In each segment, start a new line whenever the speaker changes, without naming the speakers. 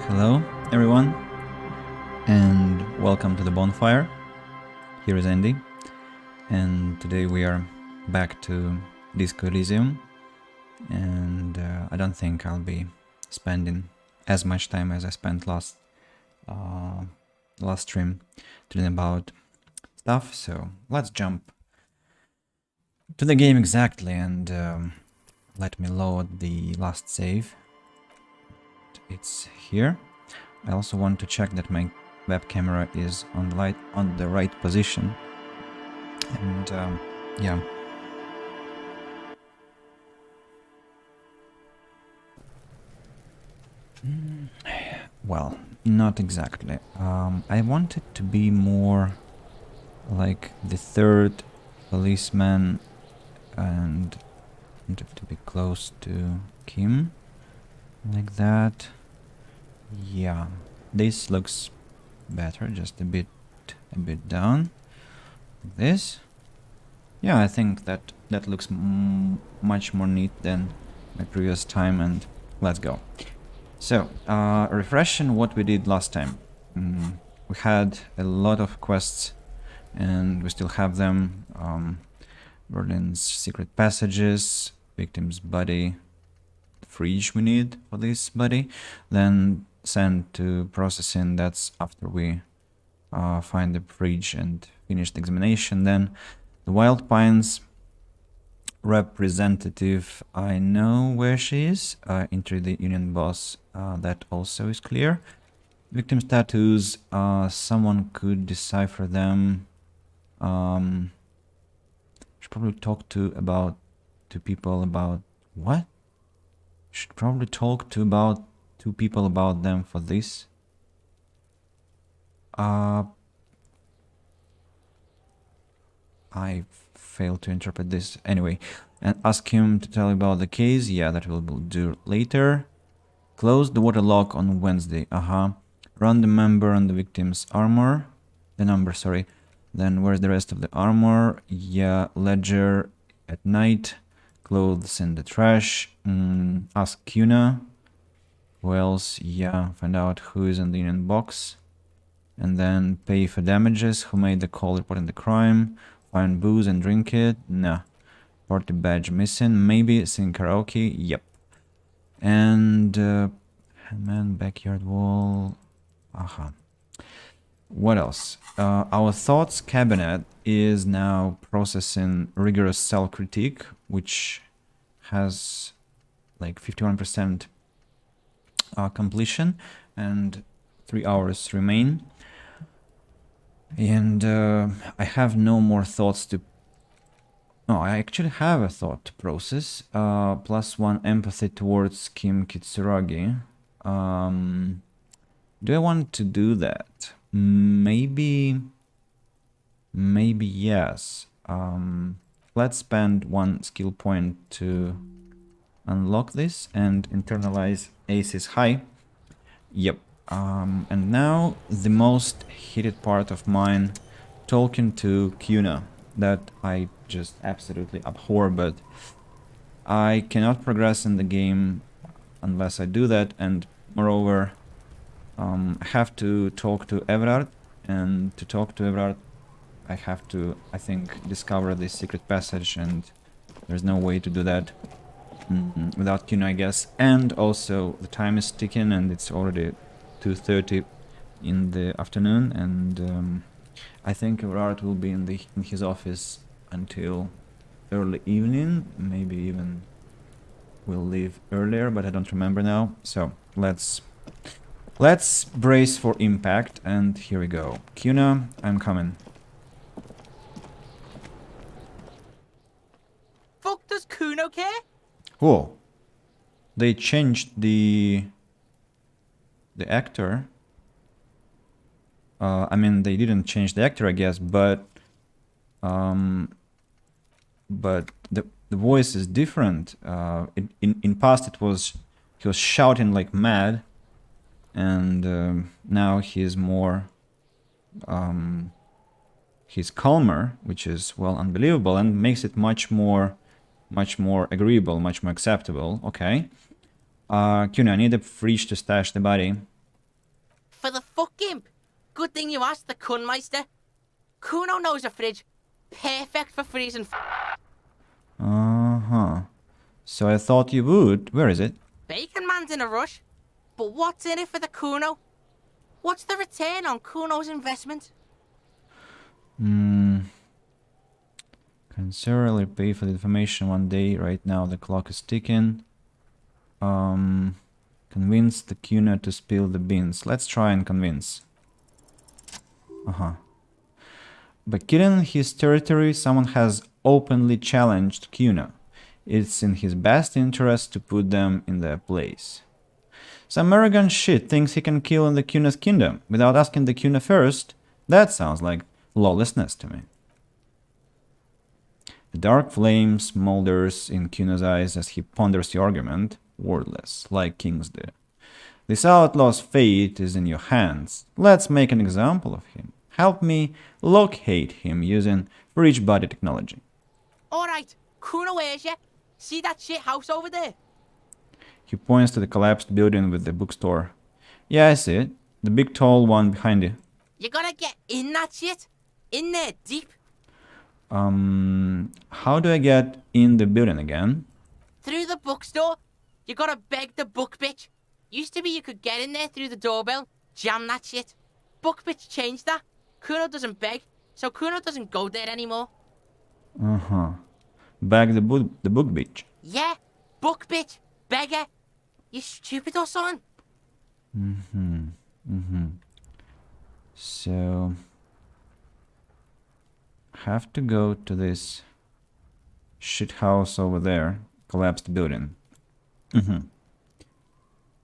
Hello, everyone, and welcome to the bonfire. Here is Andy, and today we are back to Disco Elysium, and I don't think I'll be spending as much time as I spent last stream talking about stuff. So let's jump to the game exactly, and let me load the last save. It's here. I also want to check that my web camera is on the right position, and yeah. Well, not exactly. I want it to be more like the third policeman, and to be close to Kim, like that. Yeah, this looks better, just a bit down. Like this. Yeah, I think that looks much more neat than my previous time, and let's go. So, refreshing what we did last time. We had a lot of quests, and we still have them. Berlin's secret passages, victim's body, fridge we need for this body, then send to processing. That's after we find the fridge and finish the examination. Then the Wild Pines representative, I know where she is. Enter the union boss, that also is clear. Victim's tattoos, someone could decipher them. Should probably talk to people about what? Should probably talk to about two people about them for this. I failed to interpret this anyway. And ask him to tell about the case. Yeah, that we'll do later. Close the waterlock on Wednesday. Run the number on the victim's armor. The number, sorry. Then where's the rest of the armor? Yeah, ledger at night. Clothes in the trash. Ask Kuna. Who else? Yeah, find out who is in the union box. And then pay for damages. Who made the call reporting the crime? Find booze and drink it. Nah. Party badge missing. Maybe sing karaoke. Yep. And man, backyard wall. What else? Our thoughts cabinet is now processing rigorous self-critique, which has like 51% completion, and 3 hours remain. And I have no more thoughts to... No, I actually have a thought to process. +1 empathy towards Kim Kitsuragi. Do I want to do that? Maybe yes. Let's spend 1 skill point to unlock this and internalize Ace's high. Yep. And now the most heated part of mine, talking to Kuna, that I just absolutely abhor, but I cannot progress in the game unless I do that, and moreover, I have to talk to Everard, and to talk to Everard I have to, I think, discover this secret passage, and there's no way to do that without Kuna, I guess. And also the time is ticking, and it's already 2:30 in the afternoon, and I think Everard will be in his office until early evening, maybe even will leave earlier, but I don't remember now. So let's brace for impact, and here we go. Kuna, I'm coming.
Fuck, does Kuno care?
Whoa. They changed the actor. I mean, they didn't change the actor, I guess, but the voice is different. In past he was shouting like mad, and now he's more he's calmer, which is, well, unbelievable, and makes it much more agreeable, much more acceptable. Okay. Kuna, I need a fridge to stash the body.
For the fuck gimp. Good thing you asked the Kunmeister. Kuno knows a fridge. Perfect for freezing
Uh-huh. So I thought you would. Where is it?
Bacon Man's in a rush. But what's in it for the Kuno? What's the return on Kuno's investment?
Considerably pay for the information one day. Right now the clock is ticking. Convince the Kuna to spill the beans. Let's try and convince. By killing his territory, someone has openly challenged Kuna. It's in his best interest to put them in their place. Some arrogant shit thinks he can kill in the Kuna's kingdom without asking the Kuna first. That sounds like lawlessness to me. The dark flame smolders in Kuna's eyes as he ponders the argument, wordless, like kings do. This outlaw's fate is in your hands. Let's make an example of him. Help me locate him using fridge body technology.
Alright, Kuno hears ya. See that shit house over there?
He points to the collapsed building with the bookstore. Yeah, I see it. The big tall one behind you.
You gotta get in that shit. In there, deep.
How do I get in the building again?
Through the bookstore. You gotta beg the book bitch. Used to be you could get in there through the doorbell, jam that shit. Book bitch changed that. Kuno doesn't beg, so Kuno doesn't go there anymore.
Bag the book bitch.
Yeah, book bitch, beggar. You stupid or something?
So have to go to this shit house over there, collapsed building.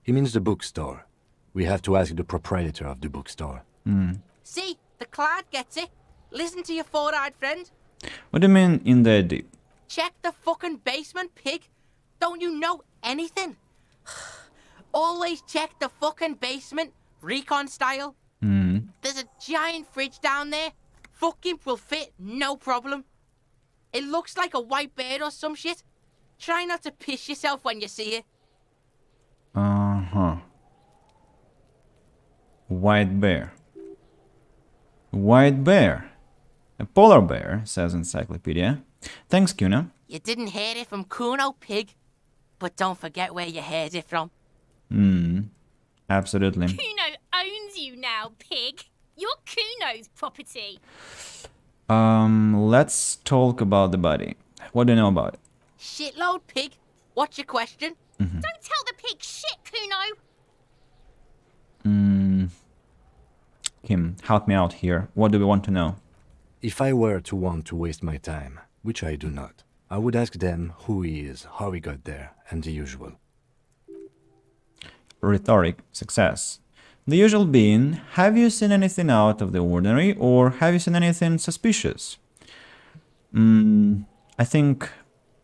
He means the bookstore. We have to ask the proprietor of the bookstore.
See, the Clyde gets it. Listen to your four-eyed friend.
What do you mean in there deep?
Check the fucking basement, pig. Don't you know anything? Always check the fucking basement, recon style. There's a giant fridge down there. Fucking will fit, no problem. It looks like a white bird or some shit. Try not to piss yourself when you see it.
White bear. White bear. A polar bear, says encyclopedia. Thanks, Kuna.
You didn't hear it from Kuno, pig. But don't forget where you heard it from.
Absolutely.
Kuno owns you now, pig. You're Kuno's property.
Let's talk about the body. What do you know about it?
Shitload, pig. What's your question?
Don't tell the pig shit, Kuno.
Kim, help me out here. What do we want to know?
If I were to want to waste my time, which I do not, I would ask them who he is, how he got there, and the usual.
Rhetoric, success. The usual being, have you seen anything out of the ordinary, or have you seen anything suspicious? I think,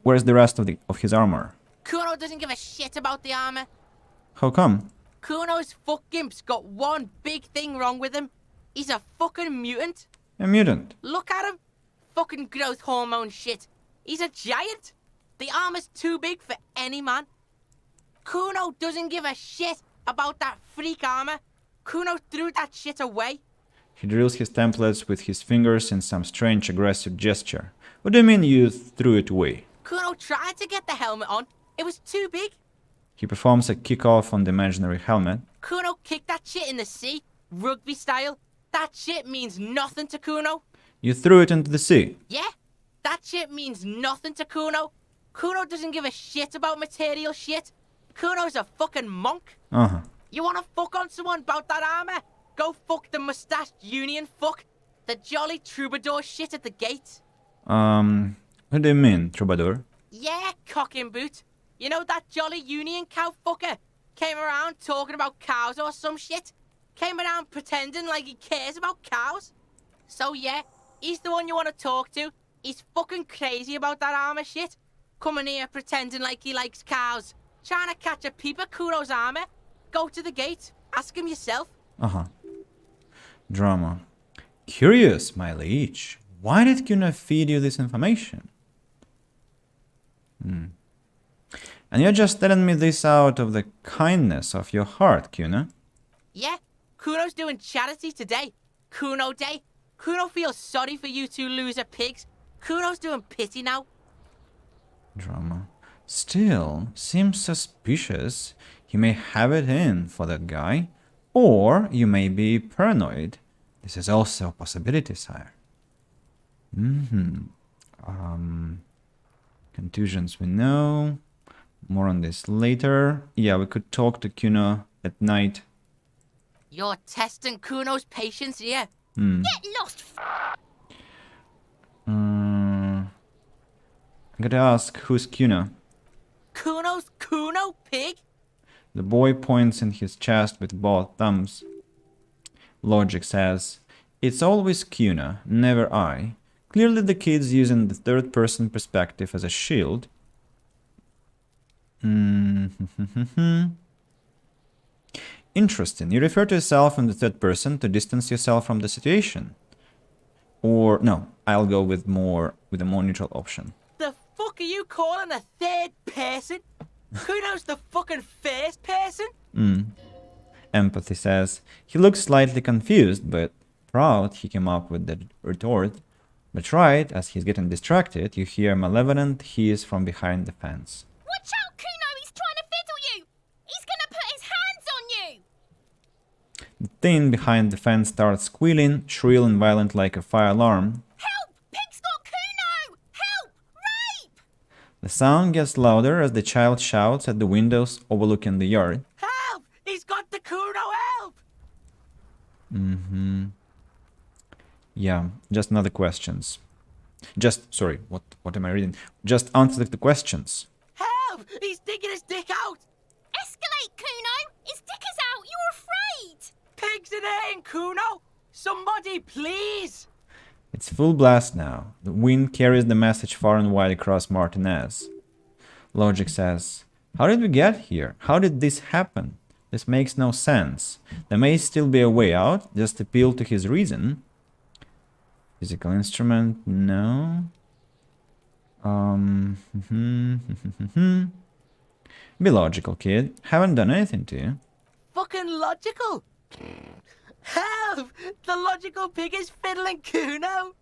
where's the rest of his armor?
Kuno doesn't give a shit about the armor.
How come?
Kuno's fuck gimp's got one big thing wrong with him. He's a fucking mutant.
A mutant.
Look at him. Fucking growth hormone shit. He's a giant. The armor's too big for any man. Kuno doesn't give a shit about that freak armor. Kuno threw that shit away.
He drills his templates with his fingers in some strange aggressive gesture. What do you mean you threw it away?
Kuno tried to get the helmet on. It was too big.
He performs a kickoff on the imaginary helmet.
Kuno kicked that shit in the sea, rugby style. That shit means nothing to Kuno.
You threw it into the sea.
Yeah, that shit means nothing to Kuno. Kuno doesn't give a shit about material shit. Kuno's a fucking monk. You wanna fuck on someone about that armor? Go fuck the mustached union fuck. The jolly troubadour shit at the gate.
What do you mean, troubadour?
Yeah, cock and boot. You know that jolly union cow fucker? Came around talking about cows or some shit. Came around pretending like he cares about cows. So yeah, he's the one you want to talk to. He's fucking crazy about that armor shit. Coming here pretending like he likes cows. Trying to catch a peep at Kuno's armor. Go to the gate. Ask him yourself.
Drama. Curious, my liege. Why did Kuna feed you this information? And you're just telling me this out of the kindness of your heart, Kuna?
Yeah, Kuno's doing charity today. Kuno Day. Kuno feels sorry for you two loser pigs. Kuno's doing pity now.
Drama. Still, seems suspicious. He may have it in for that guy. Or you may be paranoid. This is also a possibility, sire. Contusions we know. More on this later. Yeah, we could talk to Kuno at night.
You're testing Kuno's patience here.
Get lost,
I gotta ask, who's Kuno?
Kuno's Kuno, pig?
The boy points in his chest with both thumbs. Logic says, it's always Kuno, never I. Clearly the kid's using the third-person perspective as a shield. Interesting. You refer to yourself in the third person to distance yourself from the situation. Or, no, I'll go with a more neutral option.
The fuck are you calling a third person? Kuno's the fucking first person?
Empathy says, he looks slightly confused, but proud he came up with the retort. But right, as he's getting distracted, you hear malevolent hiss from behind the fence.
Watch out, Kuno! He's trying to fiddle you! He's gonna put his hands on you!
The thing behind the fence starts squealing, shrill and violent like a fire alarm.
Help! Pig's got Kuno! Help! Rape!
The sound gets louder as the child shouts at the windows overlooking the yard.
Help! He's got the Kuno, help!
Yeah, just another questions. Sorry, what am I reading? Just answer the questions.
Help! He's digging his dick out!
Escalate, Kuno! His dick is out! You're afraid!
Pigs in here, Kuno! Somebody, please!
It's full blast now. The wind carries the message far and wide across Martinez. Logic says, how did we get here? How did this happen? This makes no sense. There may still be a way out, just appeal to his reason. Physical instrument, no. Be logical, kid. Haven't done anything to you.
Fucking logical! Help! The logical pig is fiddling Kuno!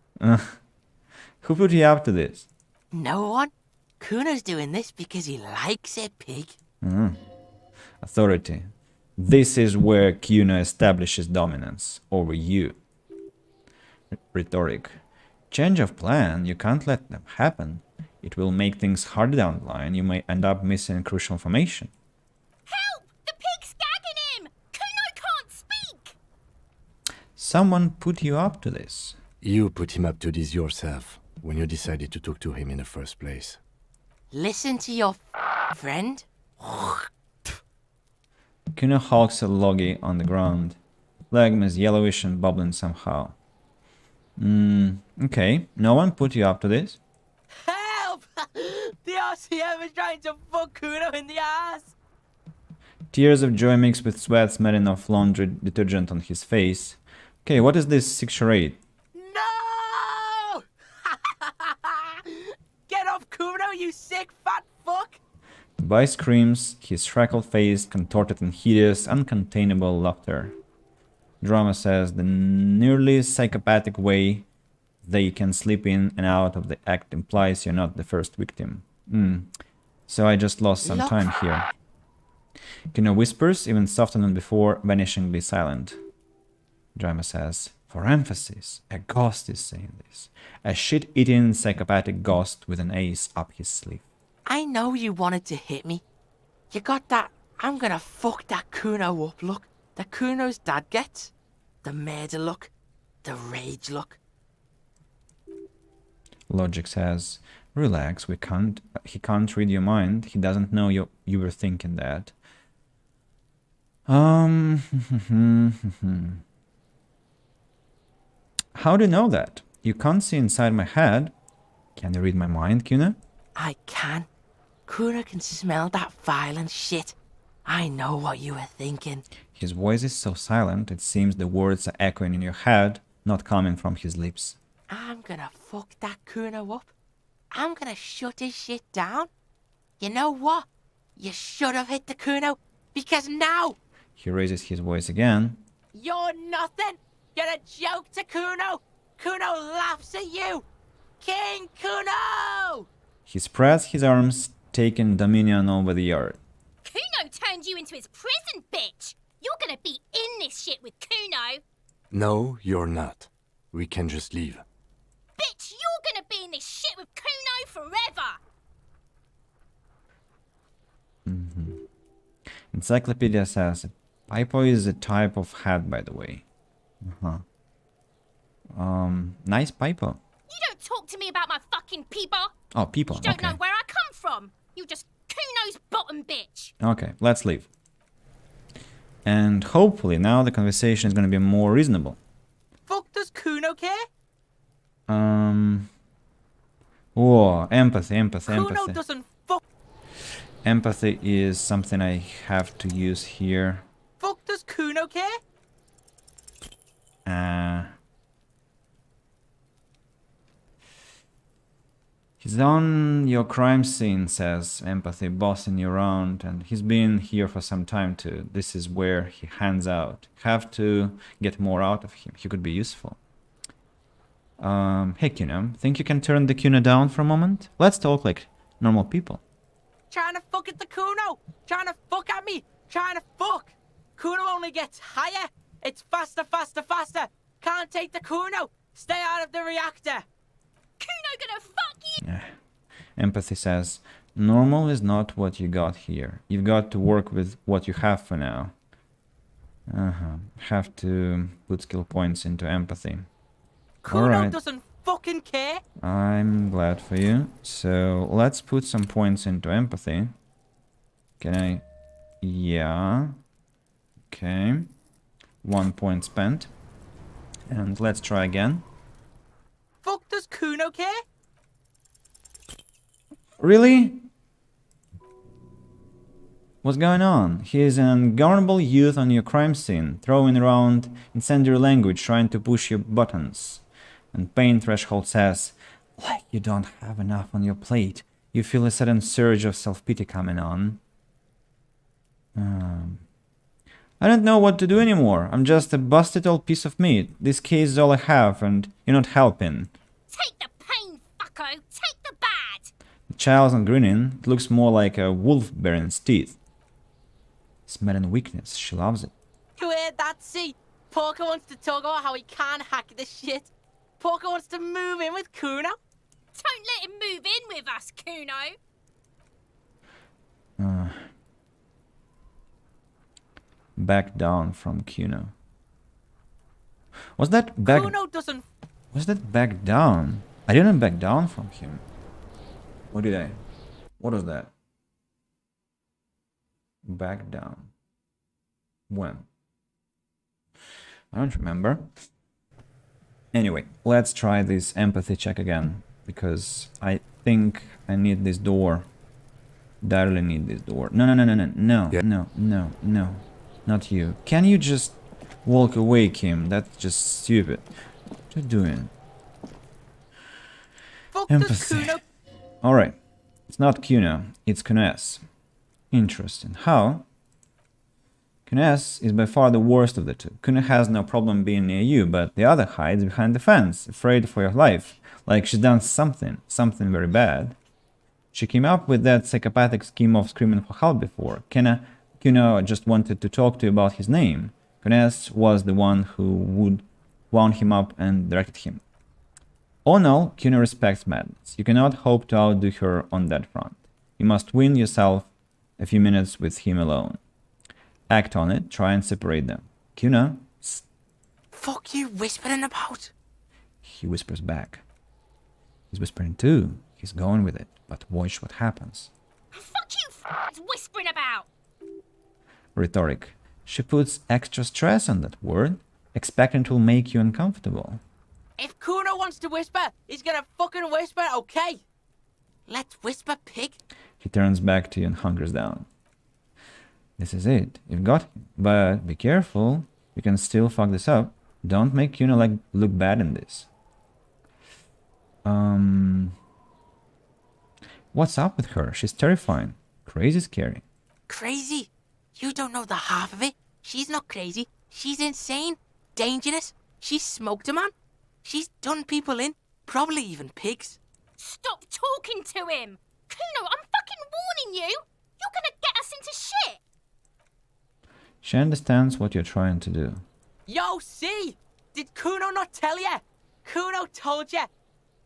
Who put you up to this?
No one. Kuno's doing this because he likes it, pig.
Authority. This is where Kuno establishes dominance over you. Rhetoric. Change of plan, you can't let them happen. It will make things harder down the line. You may end up missing crucial information.
Help! The pig's gagging him! Kuno can't speak!
Someone put you up to this.
You put him up to this yourself when you decided to talk to him in the first place.
Listen to your friend.
Kuno hulks a loggy on the ground. Leg is yellowish and bubbling somehow. Okay. No one put you up to this?
Help! The RCM is trying to fuck Kuno in the ass!
Tears of joy mixed with sweat smelling of laundry detergent on his face. Okay, what is this 6 charade?
No! Get off Kuno, you sick fat fuck!
The boy screams, his freckled face contorted in hideous, uncontainable laughter. Drama says the nearly psychopathic way they can slip in and out of the act implies you're not the first victim. So I just lost some time here. Kuno whispers, even softer than before, vanishingly silent. Drama says, for emphasis, a ghost is saying this. A shit-eating psychopathic ghost with an ace up his sleeve.
I know you wanted to hit me. You got that I'm gonna fuck that Kuno up look that Kuno's dad gets. The murder look. The rage look.
Logic says, relax, he can't read your mind. He doesn't know you were thinking that. How do you know that? You can't see inside my head. Can you read my mind, Kuno?
I can. Kuno can smell that violent shit. I know what you were thinking.
His voice is so silent, it seems the words are echoing in your head, not coming from his lips.
I'm gonna fuck that Kuno up. I'm gonna shut his shit down. You know what? You should have hit the Kuno, because now...
He raises his voice again.
You're nothing. You're a joke to Kuno. Kuno laughs at you. King Kuno!
He spreads his arms, taking dominion over the yard.
Kuno turned you into his prison, bitch! You're gonna be in this shit with Kuno!
No, you're not. We can just leave.
Bitch, you're gonna be in this shit with Kuno forever!
Encyclopedia says Pipo is a type of hat, by the way. Nice Pipo.
You don't talk to me about my fucking people!
Oh, people.
You don't
Okay.
know where I come from! You're just Kuno's bottom bitch!
Okay, let's leave. And hopefully now the conversation is going to be more reasonable.
Fuck does Kuno care?
Oh, empathy.
Kuno doesn't fuck.
Empathy is something I have to use here.
Fuck does Kuno care?
He's on your crime scene, says empathy, bossing you around, and he's been here for some time too. This is where he hands out. Have to get more out of him. He could be useful. Hey Kuno, think you can turn the Kuno down for a moment? Let's talk like normal people.
Trying to fuck at the Kuno. Trying to fuck at me. Trying to fuck. Kuno only gets higher. It's faster. Can't take the Kuno. Stay out of the reactor.
Kuno gonna fuck you!
Empathy says, normal is not what you got here. You've got to work with what you have for now. Have to put skill points into empathy.
Kuno
Alright.
doesn't fucking care.
I'm glad for you. So let's put some points into empathy. Can I? Yeah. Okay. 1 point spent. And let's try again.
Fuck does Kuno care?
Really? What's going on? He is an ungovernable youth on your crime scene, throwing around incendiary language, trying to push your buttons. And pain threshold says, like you don't have enough on your plate. You feel a sudden surge of self-pity coming on. I don't know what to do anymore. I'm just a busted old piece of meat. This case is all I have, and you're not helping.
Take the pain, fucko! Take the bad!
The child's not grinning. It looks more like a wolf baring its teeth. Smelling weakness. She loves it.
You heard that, see? Porco wants to talk about how he can't hack this shit. Porco wants to move in with Kuno.
Don't let him move in with us, Kuno!
Back down from Kuno. Was that back?
Kuno doesn't.
Was that back down? I didn't back down from him. Or did I? What was that? Back down. When? I don't remember. Anyway, let's try this empathy check again. Because I think I need this door. Direly need this door. No.
Yeah.
No. Not you. Can you just walk away, Kim? That's just stupid. What are you doing?
Fuck does
Empathy.
Kuno.
Alright. It's not Kuno, it's Kunes. Interesting. How? Kunes is by far the worst of the two. Kuno has no problem being near you, but the other hides behind the fence, afraid for your life. Like she's done something very bad. She came up with that psychopathic scheme of screaming for help before. Kuno just wanted to talk to you about his name. Kunes was the one who would wound him up and directed him. All in all, Kuno respects madness. You cannot hope to outdo her on that front. You must win yourself a few minutes with him alone. Act on it, try and separate them. Kuno,
Fuck you whispering about?
he whispers back. He's whispering too. He's going with it, but watch what happens.
Fuck you, whispering about!
Rhetoric. She puts extra stress on that word, expecting it will make you uncomfortable.
If Kuno wants to whisper, he's gonna fucking whisper, okay? Let's whisper, pig.
He turns back to you and hunkers down. This is it. You've got him. But be careful. You can still fuck this up. Don't make Kuno look bad in this. What's up with her? She's terrifying. Crazy scary.
Crazy? You don't know the half of it. She's not crazy. She's insane, dangerous. She's smoked a man. She's done people in, probably even pigs.
Stop talking to him! Kuno, I'm fucking warning you! You're gonna get us into shit!
She understands what you're trying to do.
Yo, see? Did Kuno not tell you? Kuno told you.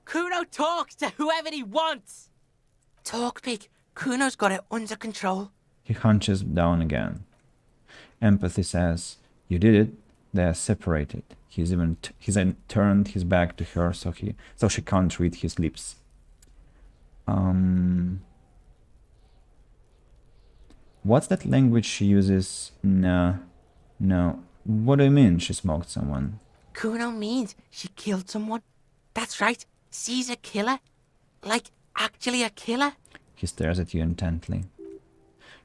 Kuno talks to whoever he wants. Talk, pig. Kuno's got it under control.
He hunches down again. Empathy says, "You did it. They are separated." He's then turned his back to her, so she can't read his lips. What's that language she uses? No. What do you mean she smoked someone?
Kuno means she killed someone. That's right. She's a killer. Like, actually a killer.
He stares at you intently.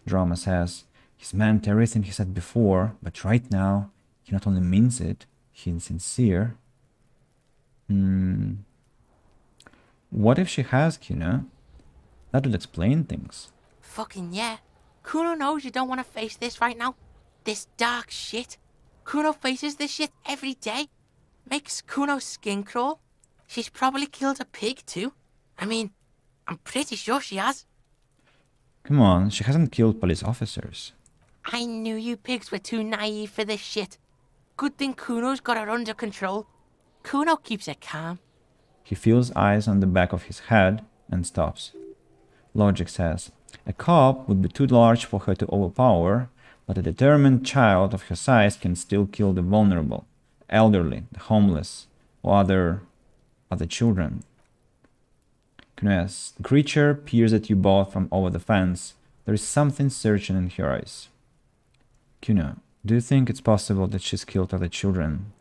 Drama says, he's meant everything he said before, but right now, he not only means it, he's sincere. What if she has Kuno? That would explain things.
Fucking yeah. Kuno knows you don't want to face this right now. This dark shit. Kuno faces this shit every day. Makes Kuno's skin crawl. She's probably killed a pig too. I mean, I'm pretty sure she has.
Come on, she hasn't killed police officers.
I knew you pigs were too naive for this shit. Good thing Kuno's got her under control. Kuno keeps her calm.
He feels eyes on the back of his head and stops. Logic says, a cop would be too large for her to overpower, but a determined child of her size can still kill the vulnerable, elderly, the homeless, or other children. Kunes, the creature peers at you both from over the fence. There is something searching in her eyes. Kuno, do you think it's possible that she's killed other children?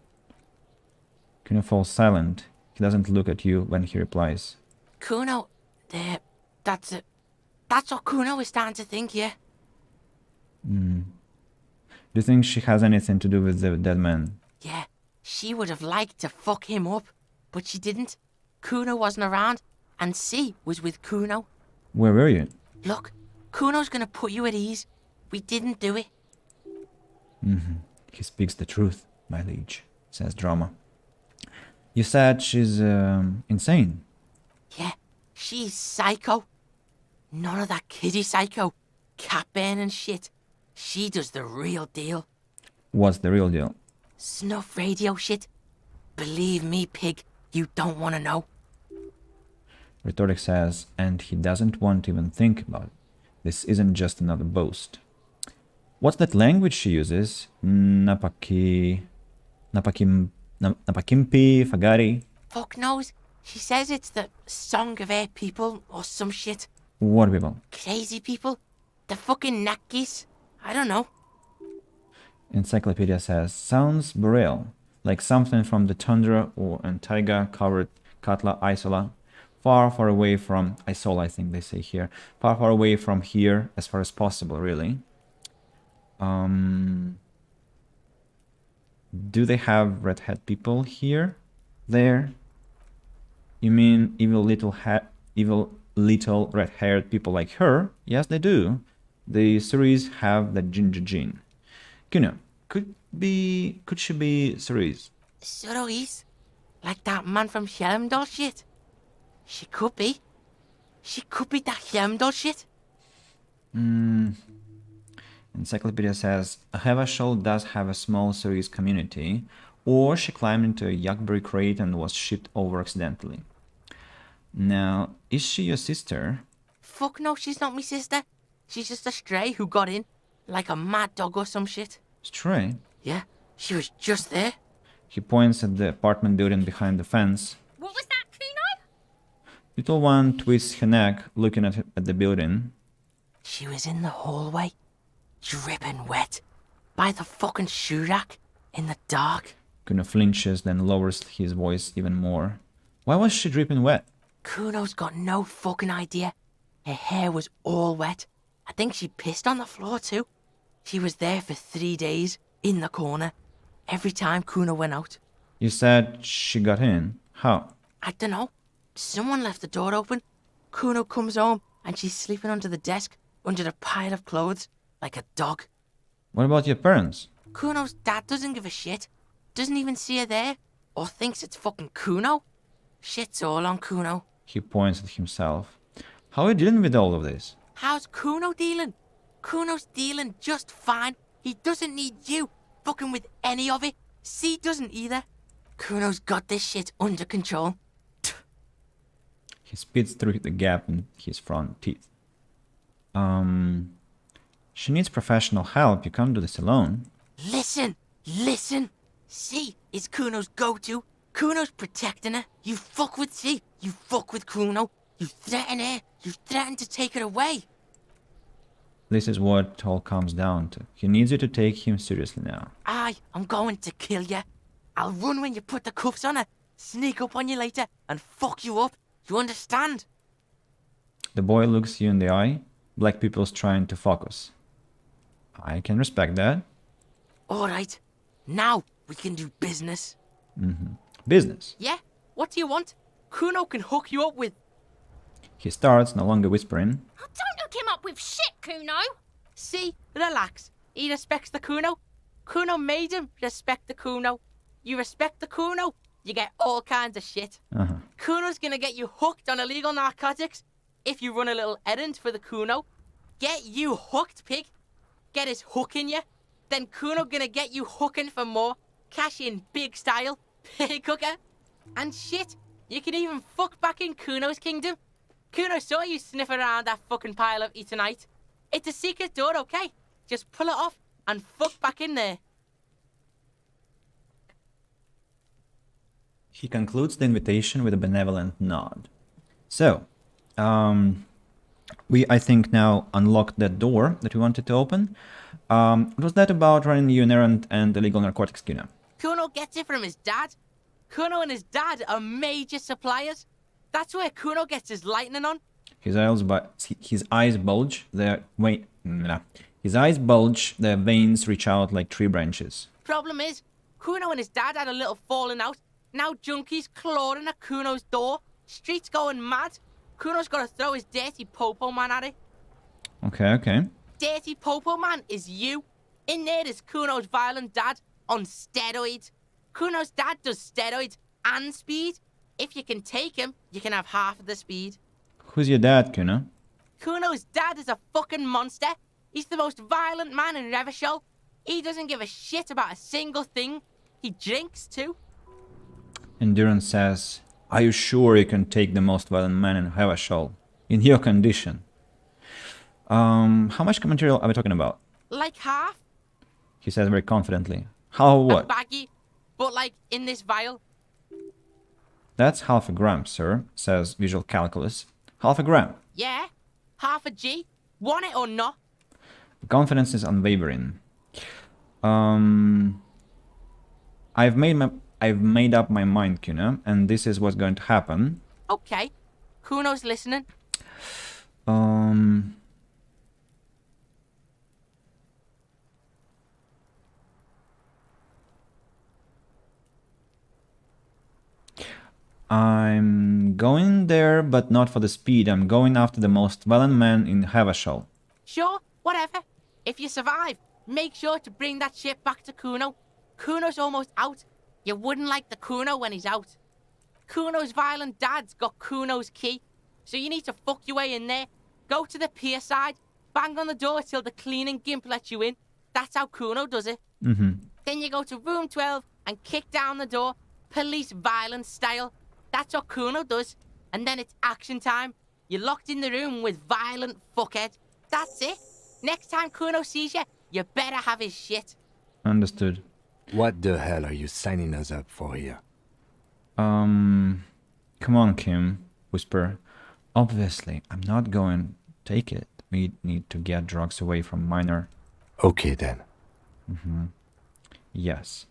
Kuno falls silent. He doesn't look at you when he replies.
Kuno, that's it. That's what Kuno is starting to think, yeah.
Do you think she has anything to do with the dead man?
Yeah, she would have liked to fuck him up, but she didn't. Kuno wasn't around, and C was with Kuno.
Where were you?
Look, Kuno's gonna put you at ease. We didn't do it.
He speaks the truth, my liege, says Drama. You said she's insane.
Yeah, she's psycho. None of that kiddie psycho, cat burning shit. She does the real deal.
What's the real deal?
Snuff radio shit. Believe me, pig, you don't want to know.
Rhetoric says, and he doesn't want to even think about it. This isn't just another boast. What's that language she uses? Napakimpi, Fagari?
Fuck knows. She says it's the song of her people or some shit.
What people?
Crazy people. The fucking Nakis. I don't know.
Encyclopedia says, sounds boreal, like something from the tundra or taiga-covered Katla Isola, far away from Isola, I think they say here, far away from here, as far as possible, really. Do they have red-head people here? There? You mean evil little red-haired people like her? Yes, they do. The Ceres have the ginger gene. Kuno, could she be Ceres?
Ceres? Like that man from Helmdall shit? She could be. She could be that Helmdall shit.
Encyclopedia says, Hevashal does have a small Ceres community, or she climbed into a yuckberry crate and was shipped over accidentally. Now, is she your sister?
Fuck no, she's not my sister. She's just a stray who got in, like a mad dog or some shit.
Stray?
Yeah, she was just there.
He points at the apartment building behind the fence.
What was that, Kuno?
Little one twists her neck, looking at the building.
She was in the hallway, dripping wet, by the fucking shoe rack, in the dark.
Kuno flinches, then lowers his voice even more. Why was she dripping wet?
Kuno's got no fucking idea. Her hair was all wet. I think she pissed on the floor too. She was there for 3 days, in the corner, every time Kuno went out.
You said she got in. How?
I don't know. Someone left the door open. Kuno comes home and she's sleeping under the desk, under the pile of clothes, like a dog.
What about your parents?
Kuno's dad doesn't give a shit. Doesn't even see her there. Or thinks it's fucking Kuno. Shit's all on Kuno.
He points at himself. How are you dealing with all of this?
How's Kuno dealing? Kuno's dealing just fine. He doesn't need you fucking with any of it. C doesn't either. Kuno's got this shit under control.
He spits through the gap in his front teeth. She needs professional help. You can't do this alone.
Listen. C is Kuno's go-to. Kuno's protecting her. You fuck with C. You fuck with Kuno. You threaten her. You threaten to take her away.
This is what it all comes down to. He needs you to take him seriously now.
I'm going to kill you. I'll run when you put the cuffs on her. Sneak up on you later and fuck you up. You understand?
The boy looks you in the eye. Black people's trying to focus. I can respect that.
Alright. Now we can do business.
Business.
Yeah? What do you want? Kuno can hook you up with...
He starts, no longer whispering.
Oh, don't hook him up with shit, Kuno.
See? Relax. He respects the Kuno. Kuno made him respect the Kuno. You respect the Kuno, you get all kinds of shit. Kuno's gonna get you hooked on illegal narcotics if you run a little errand for the Kuno. Get you hooked, pig. Get his hook in you. Then Kuno gonna get you hooking for more. Cash in big style. Pig hooker. And shit, you can even fuck back in Kuno's kingdom. Kuno saw you sniffing around that fucking pile of Eternite. It's a secret door, okay? Just pull it off and fuck back in there.
He concludes the invitation with a benevolent nod. So, we, I think, now unlocked that door that we wanted to open. Was that about running you an errand and illegal narcotics, Kuno?
Kuno gets it from his dad. Kuno and his dad are major suppliers. That's where Kuno gets his lightning on.
His eyes bulge. His eyes bulge. Their veins reach out like tree branches.
Problem is, Kuno and his dad had a little falling out. Now junkies clawing at Kuno's door. Streets going mad. Kuno's got to throw his dirty popo man at it.
Okay.
Dirty popo man is you. In there is Kuno's violent dad on steroids. Kuno's dad does steroids and speed. If you can take him, you can have half of the speed.
Who's your dad, Kuno?
Kuno's dad is a fucking monster. He's the most violent man in Revachol. He doesn't give a shit about a single thing. He drinks too.
Endurance says, are you sure you can take the most violent man in Revachol? In your condition? How much material are we talking about?
Like half.
He says very confidently. How what?
A baggy, but like in this vial.
That's half a gram, sir, says Visual Calculus. Half a gram.
Yeah, half a G. Want it or not?
The confidence is unwavering. I've made up my mind, Kuno, and this is what's going to happen.
Okay. Kuno's listening.
I'm going there, but not for the speed. I'm going after the most violent man in Revachol.
Sure, whatever. If you survive, make sure to bring that shit back to Kuno. Kuno's almost out. You wouldn't like the Kuno when he's out. Kuno's violent dad's got Kuno's key, so you need to fuck your way in there. Go to the pier side, bang on the door till the cleaning gimp lets you in. That's how Kuno does it. Then you go to room 12 and kick down the door, police violence style. That's what Kuno does. And then it's action time. You're locked in the room with violent fuckhead. That's it. Next time Kuno sees you, you better have his shit.
Understood.
What the hell are you signing us up for here?
Come on, Kim. Whisper. Obviously, I'm not going to take it. We need to get drugs away from Minor.
Okay, then.
Yes.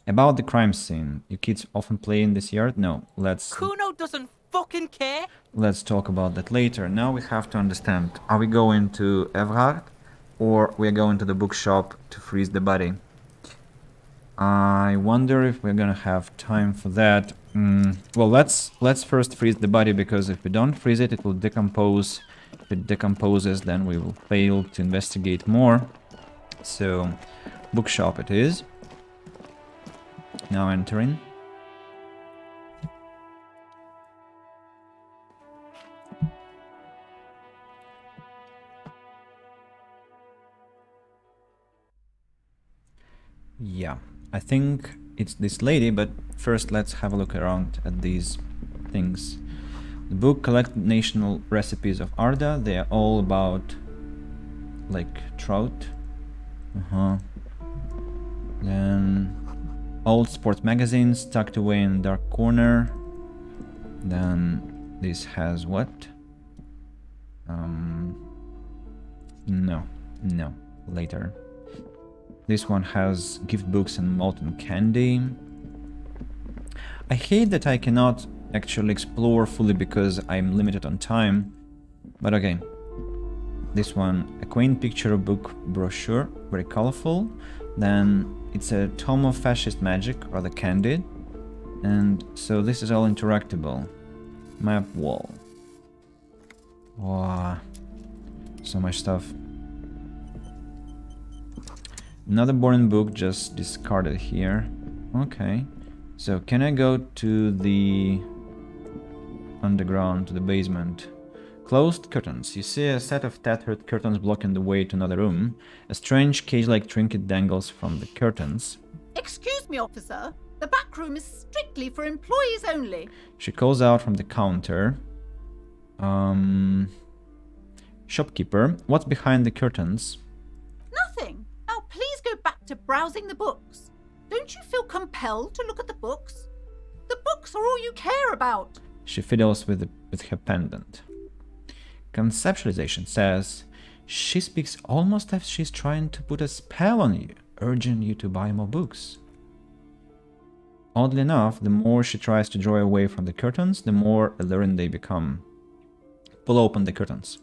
About the crime scene. You kids often play in this yard? No.
Kuno doesn't fucking care.
Let's talk about that later. Now we have to understand. Are we going to Everhard? Or we're going to the bookshop to freeze the body? I wonder if we're gonna have time for that. Well, let's first freeze the body, because if we don't freeze it, it will decompose. If it decomposes, then we will fail to investigate more. So, bookshop it is. Now entering. Yeah, I think it's this lady, but first let's have a look around at these things. The book collects national recipes of Arda. They are all about like trout. Then old sports magazines tucked away in dark corner. Then this has what? No, later. This one has gift books and molten candy. I hate that I cannot actually explore fully because I'm limited on time. But okay. This one, a quaint picture book brochure, very colorful. Then it's a tome of fascist magic, rather candid. And so this is all interactable. Map wall. Wow. So much stuff. Another boring book just discarded here. Okay. So can I go to the underground, to the basement? Closed curtains. You see a set of tattered curtains blocking the way to another room. A strange cage-like trinket dangles from the curtains.
Excuse me, officer. The back room is strictly for employees only.
She calls out from the counter. Shopkeeper, what's behind the curtains?
Nothing. Now please go back to browsing the books. Don't you feel compelled to look at the books? The books are all you care about.
She fiddles with her pendant. Conceptualization says, she speaks almost as she's trying to put a spell on you, urging you to buy more books. Oddly enough, the more she tries to draw away from the curtains, the more alluring they become. Pull open the curtains.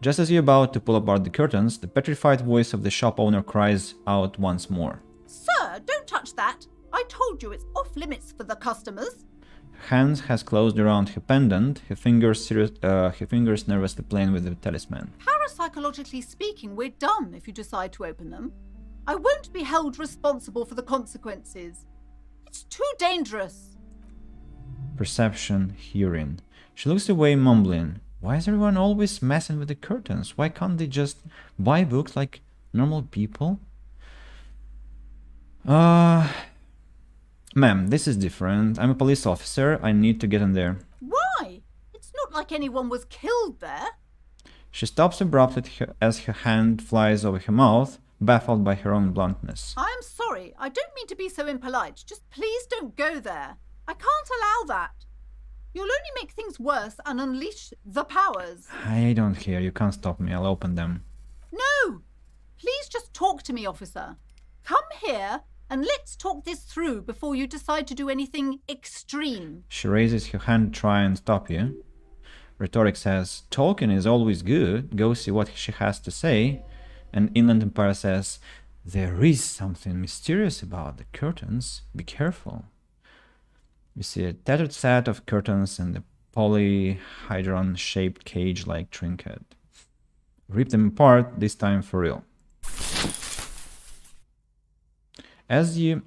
Just as you're about to pull apart the curtains, the petrified voice of the shop owner cries out once more.
Sir, don't touch that. I told you it's off limits for the customers.
Her hands has closed around her pendant, her fingers nervously playing with the talisman.
Parapsychologically speaking, we're done if you decide to open them. I won't be held responsible for the consequences. It's too dangerous.
Perception, hearing. She looks away, mumbling. Why is everyone always messing with the curtains? Why can't they just buy books like normal people? Ma'am, this is different. I'm a police officer. I need to get in there.
Why? It's not like anyone was killed there.
She stops abruptly as her hand flies over her mouth, baffled by her own bluntness.
I am sorry. I don't mean to be so impolite. Just please don't go there. I can't allow that. You'll only make things worse and unleash the powers.
I don't care. You can't stop me. I'll open them.
No! Please just talk to me, officer. Come here and let's talk this through before you decide to do anything extreme.
She raises her hand to try and stop you. Rhetoric says, talking is always good. Go see what she has to say. And Inland Empire says, there is something mysterious about the curtains. Be careful. You see a tattered set of curtains and a polyhedron-shaped cage-like trinket. Rip them apart, this time for real. As you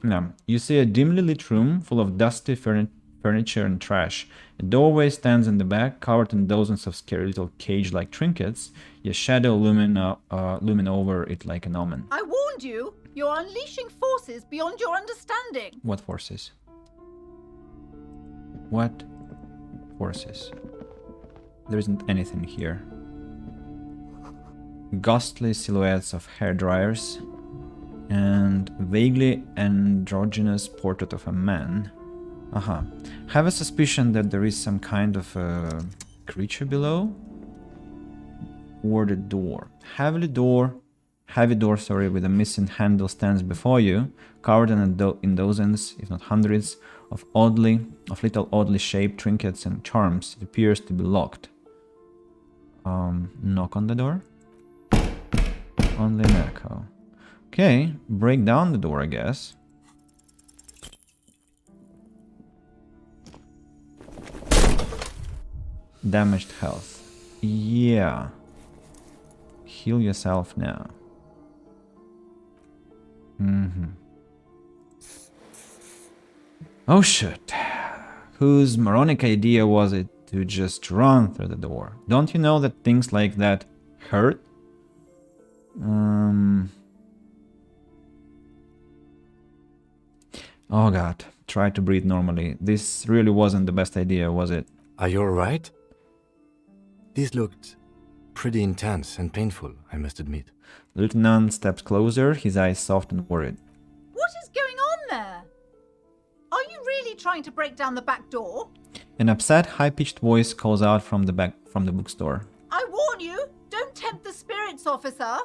see a dimly lit room full of dusty furniture and trash. A doorway stands in the back, covered in dozens of scary little cage-like trinkets, a shadow looming over it like an omen.
I warned you! You're unleashing forces beyond your understanding!
What forces? What forces? There isn't anything here. Ghostly silhouettes of hairdryers and vaguely androgynous portrait of a man. Have a suspicion that there is some kind of a creature below. Or the door. Heavy door, with a missing handle stands before you, covered in dozens, if not hundreds, of little oddly shaped trinkets and charms. It appears to be locked. Knock on the door. Only an echo. Okay, break down the door, I guess. Damaged health. Yeah. Heal yourself now. Oh shit. Whose moronic idea was it to just run through the door? Don't you know that things like that hurt? Oh god, try to breathe normally. This really wasn't the best idea, was it?
Are you alright? This looked pretty intense and painful, I must admit.
Lieutenant steps closer, his eyes soft and worried.
What is going on there? Are you really trying to break down the back door?
An upset, high-pitched voice calls out from the bookstore.
I warn you, don't tempt the spirits, officer.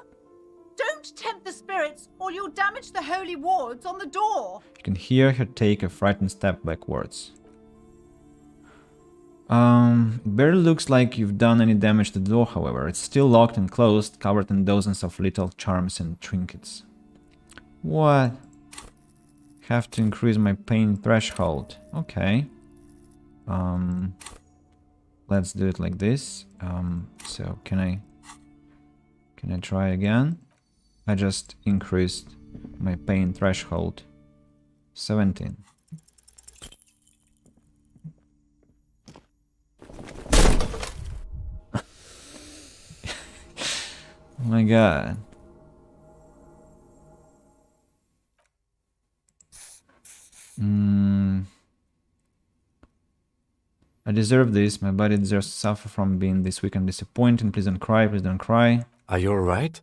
Don't tempt the spirits, or you'll damage the holy wards on the door.
You can hear her take a frightened step backwards. It barely looks like you've done any damage to the door, however. It's still locked and closed, covered in dozens of little charms and trinkets. What? Have to increase my pain threshold. Okay. Let's do it like this. So can I try again? I just increased my pain threshold. 17. Oh my god. I deserve this. My body deserves to suffer from being this weak and disappointing. Please don't cry. Please don't cry.
Are you alright?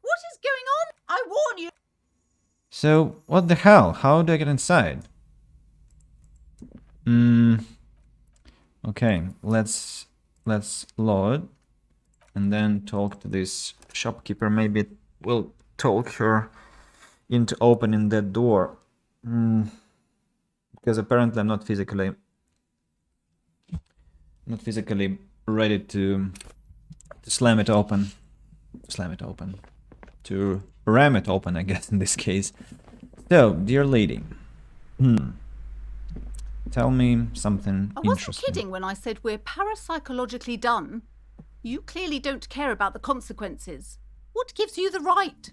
What is going on? I warn you.
So, what the hell? How do I get inside? Okay, let's load and then talk to this shopkeeper. Maybe it will talk her into opening that door. Because apparently I'm not physically ready to slam it open. To ram it open, I guess, in this case. So, dear lady, tell me something
I wasn't
interesting.
kidding when I said we're parapsychologically done. You clearly don't care about the consequences. What gives you the right?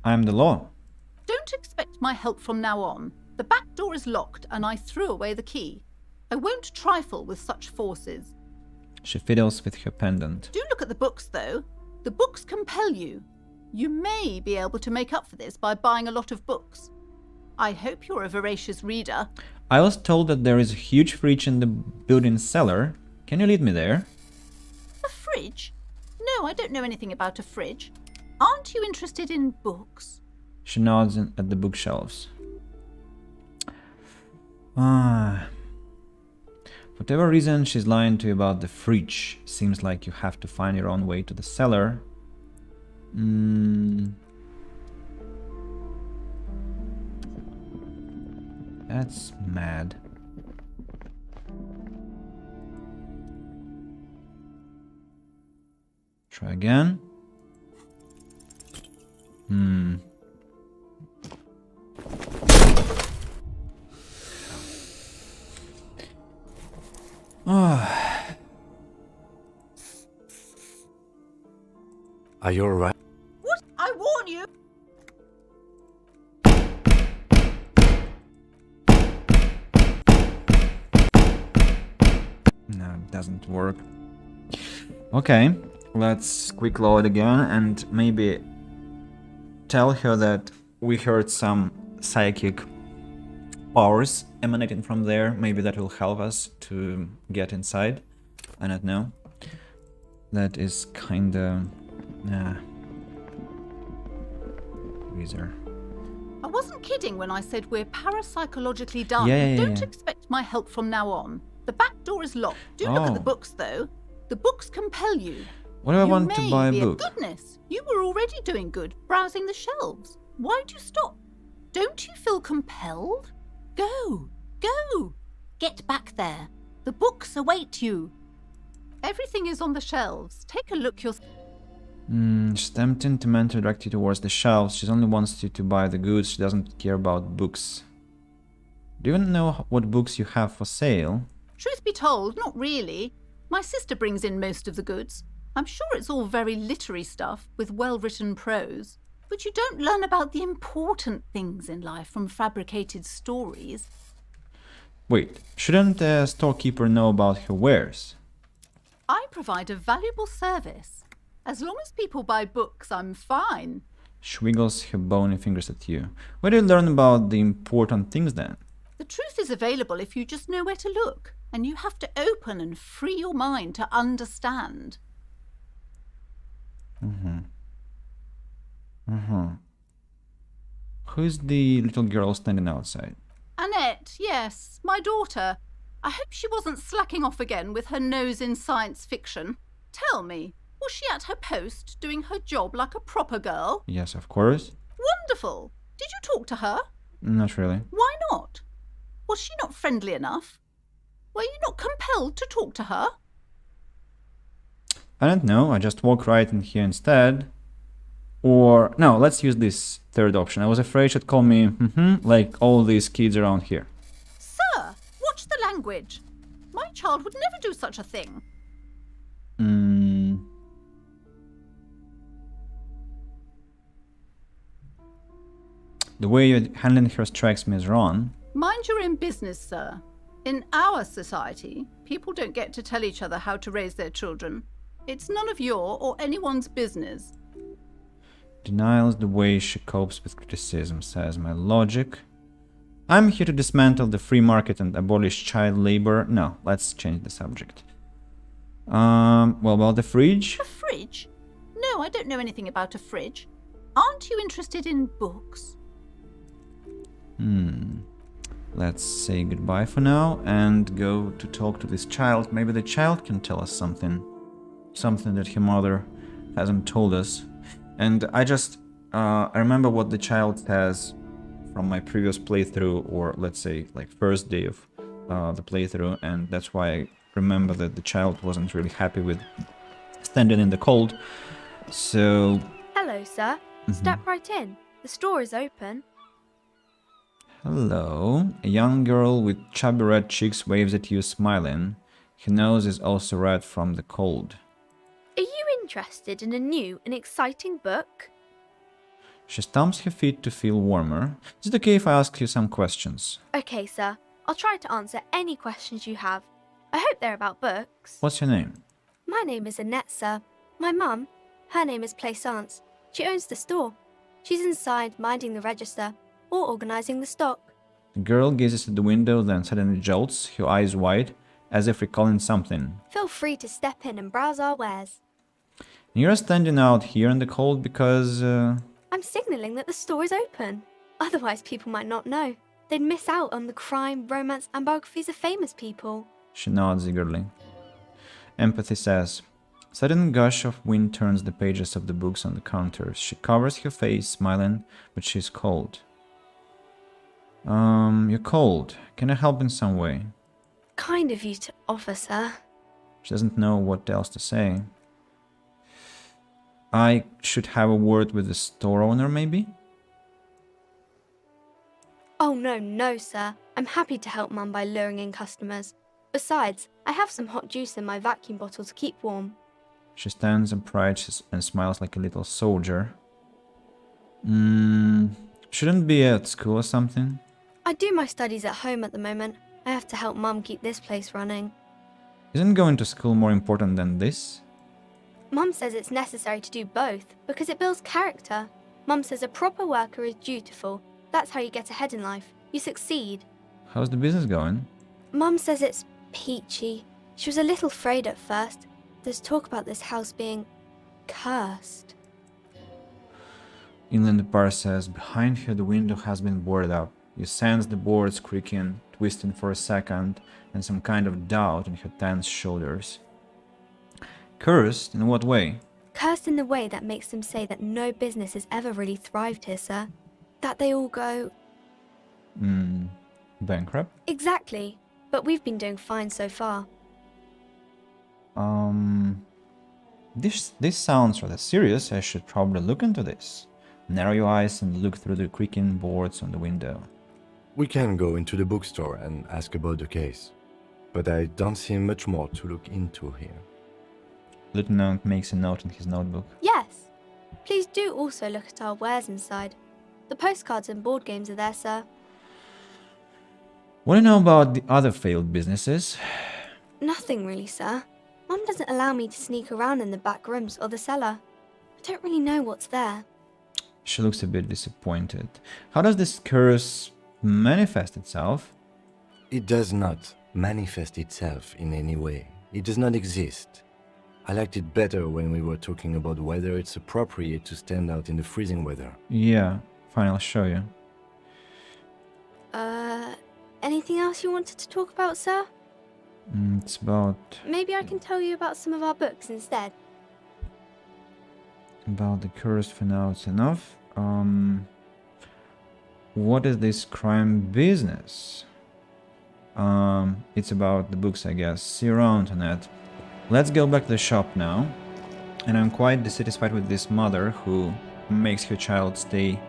I'm the law.
Don't expect my help from now on. The back door is locked and I threw away the key. I won't trifle with such forces.
She fiddles with her pendant.
Do look at the books, though. The books compel you. You may be able to make up for this by buying a lot of books. I hope you're a voracious reader.
I was told that there is a huge fridge in the building cellar. Can you lead me there?
A fridge? No, I don't know anything about a fridge. Aren't you interested in books?
She nods at the bookshelves. Whatever reason she's lying to you about the fridge. Seems like you have to find your own way to the cellar. That's mad. Try again.
Are you alright?
What? I warn you!
No, it doesn't work. Okay, let's quick load again and maybe tell her that we heard some psychic powers emanating from there. Maybe that will help us to get inside. I don't know. That is kinda... Weezer.
I wasn't kidding when I said we're parapsychologically done.
Yeah.
Don't expect my help from now on. The back door is locked. Do look at the books, though. The books compel you.
What do I
You
want to
may
buy a
be
book?
Goodness, you were already doing good, browsing the shelves. Why'd you stop? Don't you feel compelled? Go, go. Get back there. The books await you. Everything is on the shelves. Take a look yourself.
She's tempting to mentor direct you towards the shelves. She only wants you to buy the goods. She doesn't care about books. Do you even know what books you have for sale?
Truth be told, not really. My sister brings in most of the goods. I'm sure it's all very literary stuff with well-written prose. But you don't learn about the important things in life from fabricated stories.
Wait, shouldn't the storekeeper know about her wares?
I provide a valuable service. As long as people buy books, I'm fine.
She wiggles her bony fingers at you. Where do you learn about the important things then?
The truth is available if you just know where to look, and you have to open and free your mind to understand.
Who's the little girl standing outside?
Annette, yes, my daughter. I hope she wasn't slacking off again with her nose in science fiction. Tell me, was she at her post doing her job like a proper girl?
Yes, of course.
Wonderful. Did you talk to her?
Not really.
Why not? Was she not friendly enough? Were you not compelled to talk to her?
I don't know, I just walk right in here instead. Or, no, let's use this third option. I was afraid she'd call me, like all these kids around here.
Sir, watch the language. My child would never do such a thing.
The way you're handling her strikes me as wrong.
Mind your own business, sir. In our society, people don't get to tell each other how to raise their children. It's none of your or anyone's business.
Denial is the way she copes with criticism, says my logic. I'm here to dismantle the free market and abolish child labor. No, let's change the subject. Well, about the fridge?
A fridge? No, I don't know anything about a fridge. Aren't you interested in books?
Let's say goodbye for now and go to talk to this child. Maybe the child can tell us something. Something that her mother hasn't told us. And I remember what the child says from my previous playthrough, or let's say like first day of the playthrough, and that's why I remember that the child wasn't really happy with standing in the cold. So...
Hello, sir. Step right in. The store is open.
Hello. A young girl with chubby red cheeks waves at you, smiling. Her nose is also red from the cold.
Are you interested in a new and exciting book?
She stamps her feet to feel warmer. Is it okay if I ask you some questions?
Okay, sir. I'll try to answer any questions you have. I hope they're about books.
What's your name?
My name is Annette, sir. My mum, her name is Plaisance. She owns the store. She's inside minding the register or organising the stock.
The girl gazes at the window, then suddenly jolts, her eyes wide, as if recalling something.
Feel free to step in and browse our wares.
You're standing out here in the cold because...
I'm signalling that the store is open. Otherwise, people might not know. They'd miss out on the crime, romance, and biographies of famous people.
She nods eagerly. Empathy says. Sudden gush of wind turns the pages of the books on the counters. She covers her face, smiling, but she's cold. You're cold. Can I help in some way?
Kind of you to offer, sir.
She doesn't know what else to say. I should have a word with the store owner, maybe?
Oh, no, sir. I'm happy to help Mum by luring in customers. Besides, I have some hot juice in my vacuum bottle to keep warm.
She stands upright and smiles like a little soldier. Shouldn't be at school or something?
I do my studies at home at the moment. I have to help Mum keep this place running.
Isn't going to school more important than this?
Mum says it's necessary to do both because it builds character. Mum says a proper worker is dutiful. That's how you get ahead in life. You succeed.
How's the business going?
Mum says it's peachy. She was a little afraid at first. There's talk about this house being cursed.
Inland Bar says behind her the window has been boarded up. You sense the boards creaking, twisting for a second, and some kind of doubt in her tense shoulders. Cursed? In what way?
Cursed in the way that makes them say that no business has ever really thrived here, sir. That they all go...
Bankrupt?
Exactly. But we've been doing fine so far.
This sounds rather serious. I should probably look into this. Narrow your eyes and look through the creaking boards on the window.
We can go into the bookstore and ask about the case. but I don't see much more to look into here.
Lieutenant makes a note in his notebook.
Yes. Please do also look at our wares inside. The postcards and board games are there, sir.
What do you know about the other failed businesses?
Nothing really, sir. Mum doesn't allow me to sneak around in the back rooms or the cellar. I don't really know what's there.
She looks a bit disappointed. How does this curse manifest itself?
It does not manifest itself in any way. It does not exist. I liked it better when we were talking about whether it's appropriate to stand out in the freezing weather.
Yeah, fine, I'll show you.
Anything else you wanted to talk about, sir?
It's about
Maybe I can tell you about some of our books instead.
the curse. For now, it's enough. What is this crime business? It's about the books, I guess. See you around, Annette. Let's go back to the shop now. And I'm quite dissatisfied with this mother who makes her child stay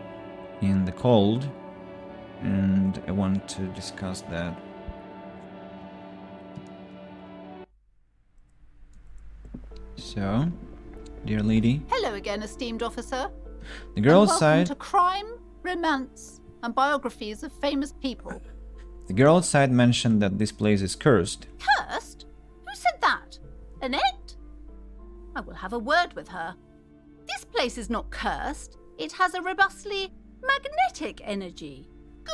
in the cold. And I want to discuss that. So, dear lady,
Hello again, esteemed officer.
the girl
And welcome
outside.
to crime, romance, and biographies of famous people.
The girl outside mentioned that this place is cursed.
Cursed? Who said that? Annette? I will have a word with her. This place is not cursed. It has a robustly magnetic energy.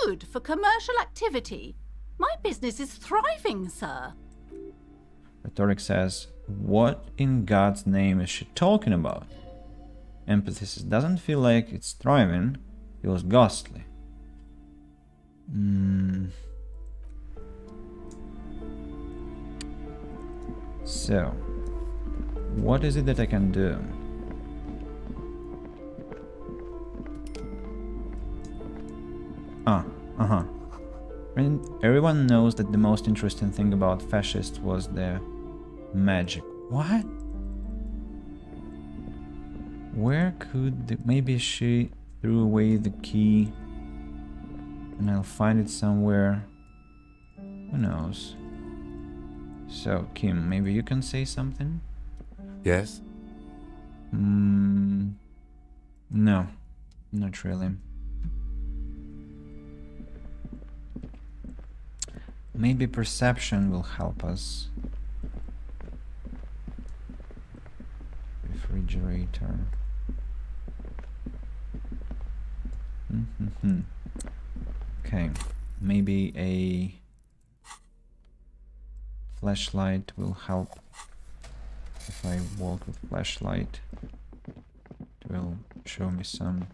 Good for commercial activity. My business is thriving, sir.
Rhetoric says, what in God's name is she talking about? Emphasis doesn't feel like it's thriving, feels ghastly. So, what is it that I can do? And everyone knows that the most interesting thing about fascists was their magic. What? Where could maybe she threw away the key and I'll find it somewhere. Who knows? So, Kim, maybe you can say something?
Yes?
No, not really. Maybe perception will help us. Refrigerator. Okay, maybe a flashlight will help. If I walk with flashlight, it will show me some.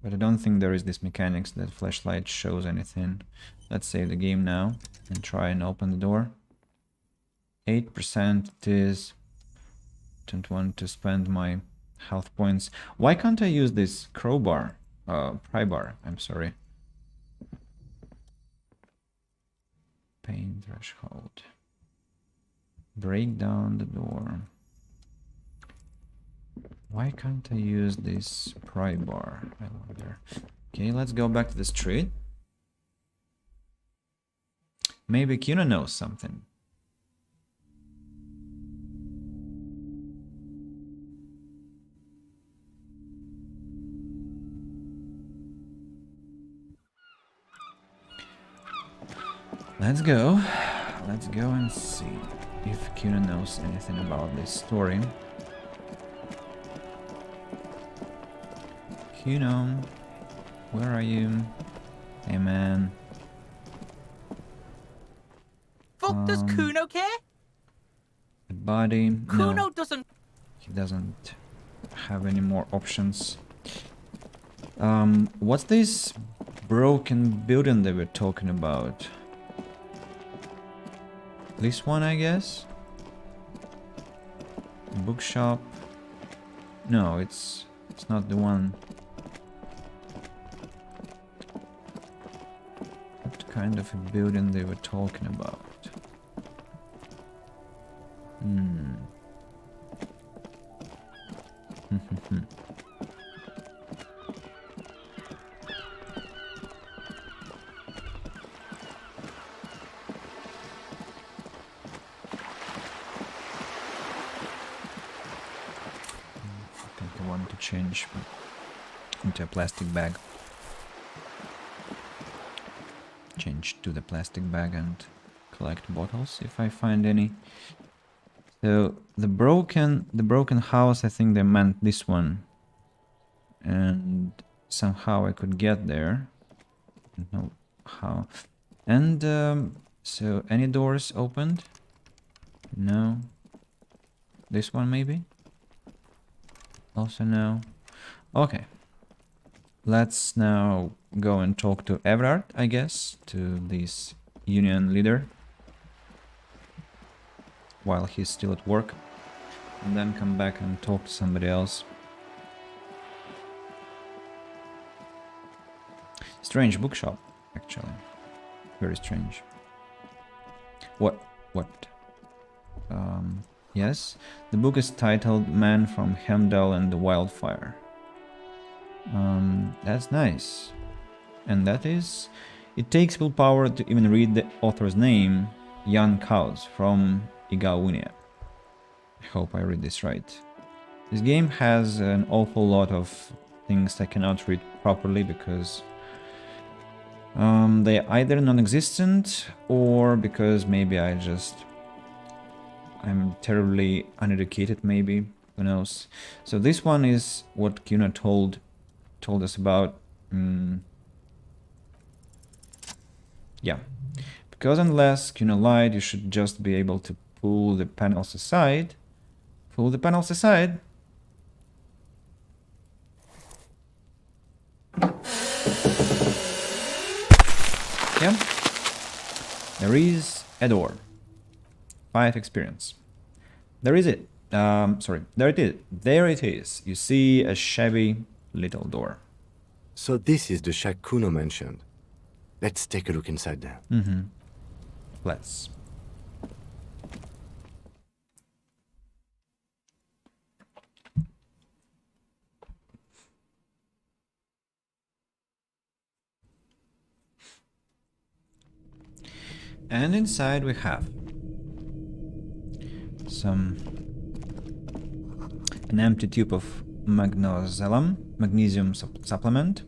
But I don't think there is this mechanics that flashlight shows anything. Let's save the game now and try and open the door. 8% it is. Don't want to spend my health points. Why can't I use this crowbar? Pry bar, I'm sorry. Pain threshold. Break down the door. Why can't I use this pry bar? I wonder. Okay, let's go back to the street. Maybe Kuna knows something. Let's go. Let's go and see if Kuna knows anything about this story. Kuno, where are you? Hey man.
Fuck, does Kuno care?
The body.
Kuno
No,
doesn't.
he doesn't have any more options. What's this broken building they were talking about? This one, I guess? Bookshop. No, it's not the one. What kind of a building they were talking about? to change into a plastic bag. Change to the plastic bag and collect bottles if I find any. So the broken house, I think they meant this one. And somehow I could get there. Don't know how. And so any doors opened? No. This one maybe? Also no. Okay. Let's now go and talk to Everard, I guess, to this union leader, while he's still at work, and then come back and talk to somebody else. Strange bookshop, actually. Very strange. What? Yes, the book is titled Man from Hemdall and the Wildfire. That's nice. And that is... It takes willpower to even read the author's name, Jan Kaus from Igaunia. I hope I read this right. This game has an awful lot of things I cannot read properly because they're either non-existent or because maybe I'm terribly uneducated, maybe, who knows. So this one is what Kuna told us about. Yeah, because unless Kuna lied, you should just be able to pull the panels aside. Pull the panels aside. Yeah, there is a door. 5 experience. There is it. Sorry, there it is. There it is. You see a shabby little door.
So this is the shack Kuno mentioned. Let's take a look inside there.
Let's. And inside we have an empty tube of magnesium supplement,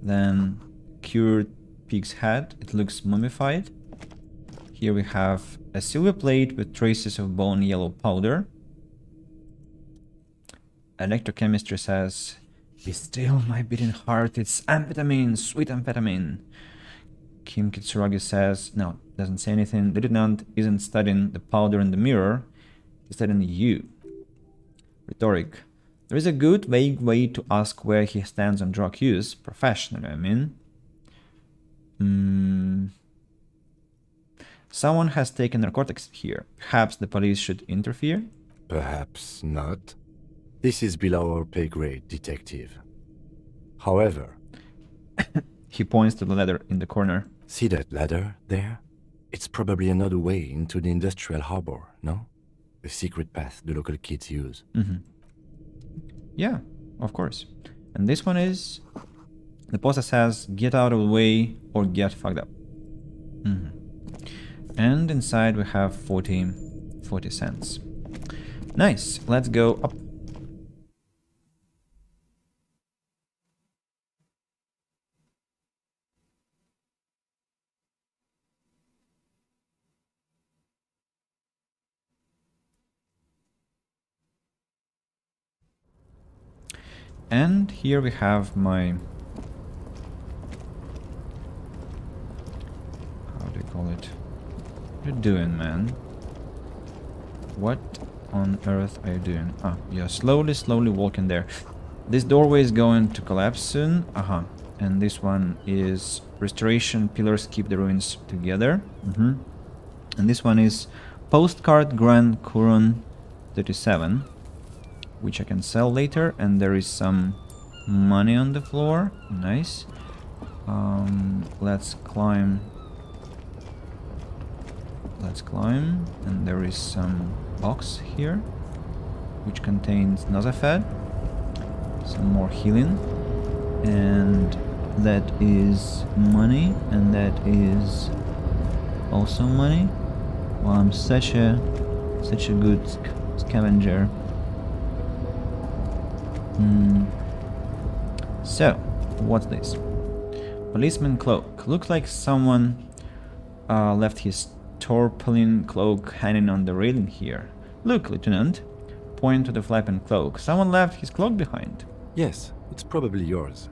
then cured pig's head. It looks mummified. Here we have a silver plate with traces of bone yellow powder. Electrochemistry says, "Be still, my beating heart, it's amphetamine, sweet amphetamine." Kim Kitsuragi says, no, doesn't say anything. The lieutenant isn't studying the powder in the mirror, he's studying you. Rhetoric. There is a good, vague way to ask where he stands on drug use, professionally, I mean. Someone has taken narcotics here. Perhaps the police should interfere?
Perhaps not. This is below our pay grade, detective. However...
He points to the ladder in the corner.
See that ladder there? It's probably another way into the industrial harbor, no? A secret path the local kids use.
Yeah, of course. And this one is... The poster says, get out of the way or get fucked up. And inside we have 40 cents. Nice, let's go up. And here we have my... How do you call it? What are you doing, man? What on earth are you doing? Ah, you're slowly walking there. This doorway is going to collapse soon. And this one is restoration pillars keep the ruins together. And this one is postcard Grand Couron 37. Which I can sell later, and there is some money on the floor. Nice. Let's climb. And there is some box here, which contains Nozafed, some more healing, and that is money, and that is also money. Well, I'm such a good scavenger. So, what's this? Policeman cloak. Looks like someone left his tarpaulin cloak hanging on the railing here. Look, Lieutenant. Point to the flapping cloak. Someone left his cloak behind.
Yes, it's probably yours.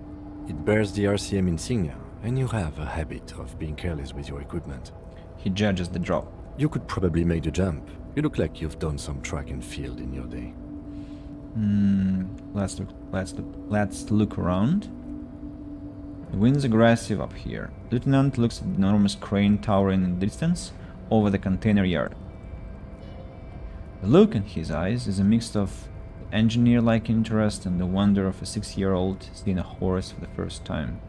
It bears the RCM insignia, and you have a habit of being careless with your equipment.
He judges the drop.
You could probably make the jump. You look like you've done some track and field in your day.
Let's look around. The wind's aggressive up here. Lieutenant looks at the enormous crane towering in the distance over the container yard. The look in his eyes is a mix of engineer-like interest and the wonder of a 6-year-old seeing a horse for the first time.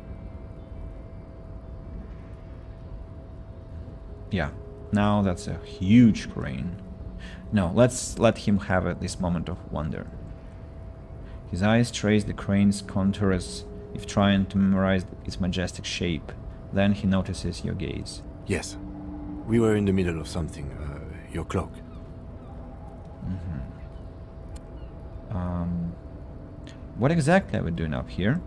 Yeah, now that's a huge crane. No, let's let him have this moment of wonder. His eyes trace the crane's contour as if trying to memorize its majestic shape. Then he notices your gaze.
Yes. We were in the middle of something. Your cloak.
What exactly are we doing up here?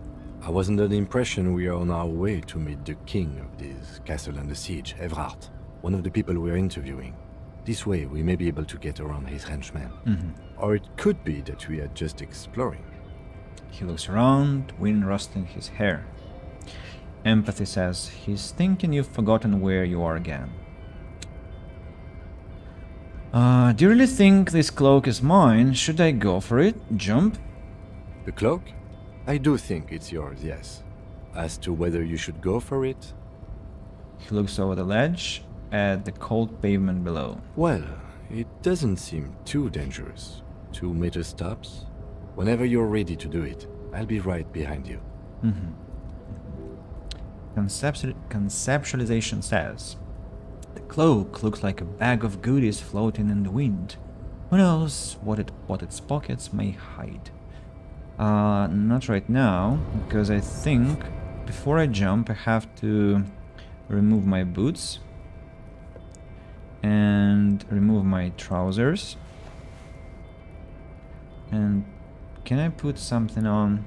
I was under the impression we are on our way to meet the king of this castle under siege, Everard, one of the people we're interviewing. This way we may be able to get around his henchmen. Or it could be that we are just exploring.
He looks around, wind rustling his hair. Empathy says he's thinking you've forgotten where you are again. Do you really think this cloak is mine? Should I go for it? Jump?
The cloak? I do think it's yours, yes. As to whether you should go for it?
He looks over the ledge at the cold pavement below.
Well, it doesn't seem too dangerous. 2 meter stops. Whenever you're ready to do it, I'll be right behind you.
Conceptualization says the cloak looks like a bag of goodies floating in the wind. Who knows what its pockets may hide? Not right now, because I think before I jump I have to remove my boots and remove my trousers. And can I put something on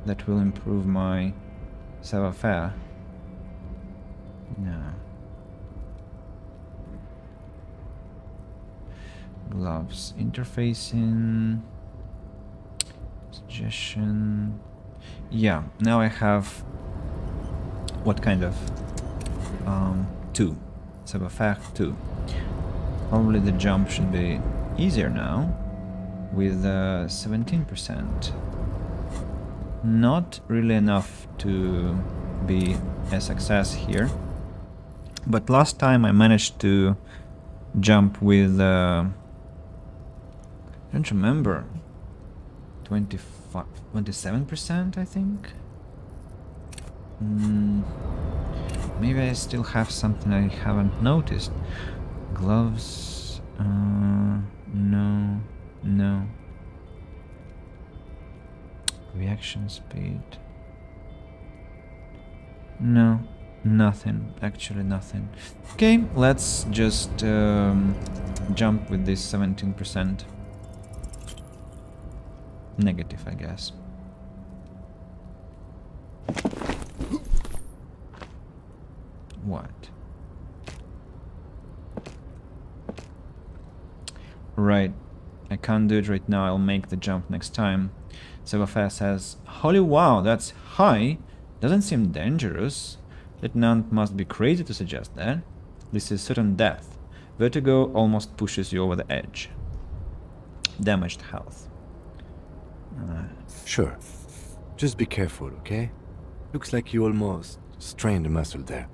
that will improve my savoir-faire? No. Gloves. Interfacing. Suggestion. Yeah, now I have what kind of 2. Savoir-faire 2. Probably the jump should be easier now with 17%. Not really enough to be a success here, but last time I managed to jump with I don't remember, 27% I think. Maybe I still have something I haven't noticed. Gloves, no. Reaction speed. No, nothing. Actually nothing. Okay, let's just jump with this 17%. Negative, I guess. What? Right. I can't do it right now. I'll make the jump next time. Savoir-faire says, holy wow, that's high. Doesn't seem dangerous. Lieutenant must be crazy to suggest that. This is certain death. Vertigo almost pushes you over the edge. Damaged health.
Sure. Just be careful, okay? Looks like you almost strained a muscle there.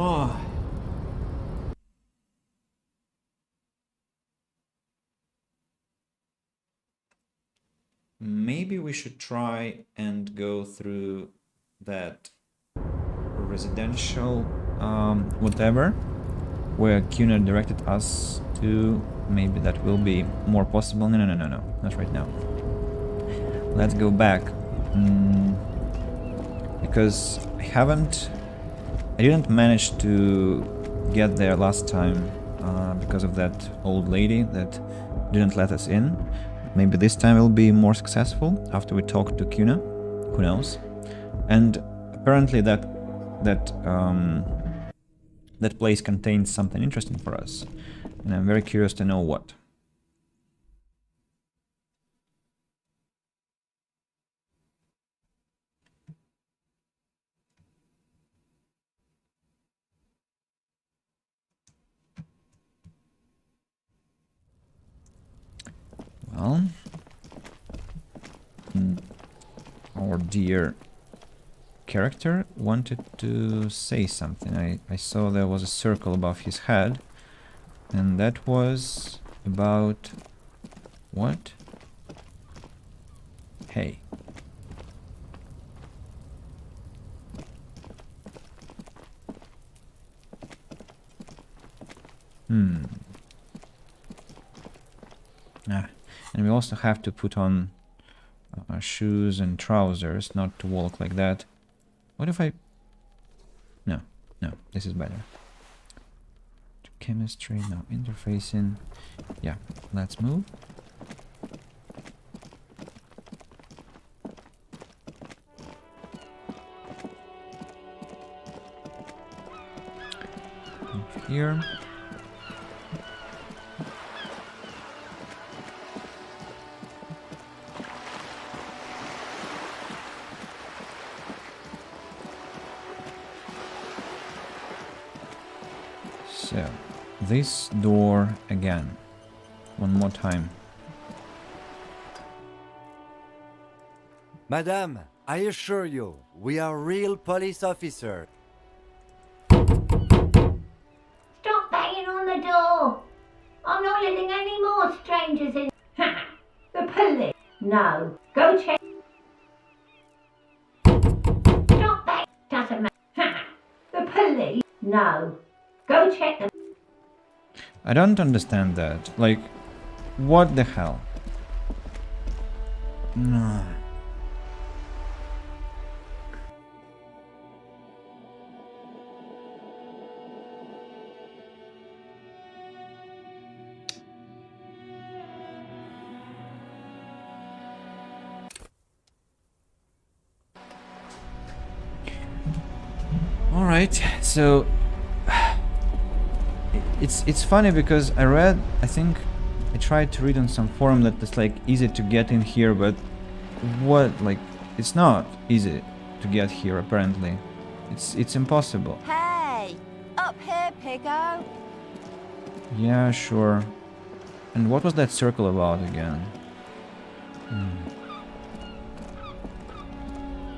Oh. Maybe we should try and go through that residential whatever where Kuna directed us to. Maybe that will be more possible. No, not right now. Let's go back because I didn't manage to get there last time because of that old lady that didn't let us in. Maybe this time we'll be more successful after we talk to Kuna. Who knows? And apparently that place contains something interesting for us, and I'm very curious to know what. Well, our dear character wanted to say something. I saw there was a circle above his head, and that was about what? Hey. And we also have to put on shoes and trousers, not to walk like that. What if I... No, this is better. To chemistry, now interfacing. Yeah, let's move. Move here. So, this door again. One more time.
Madame, I assure you, we are real police officers.
Stop banging on the door! I'm not letting any more strangers in. The police? No. Go check. Stop banging. Doesn't matter. The police? No. Go check them.
I don't understand that. Like, what the hell? No. All right, so it's funny because I think I tried to read on some forum that it's like easy to get in here, but what, like, it's not easy to get here apparently. It's impossible.
Hey, up here, piggo.
Yeah, sure. And what was that circle about again?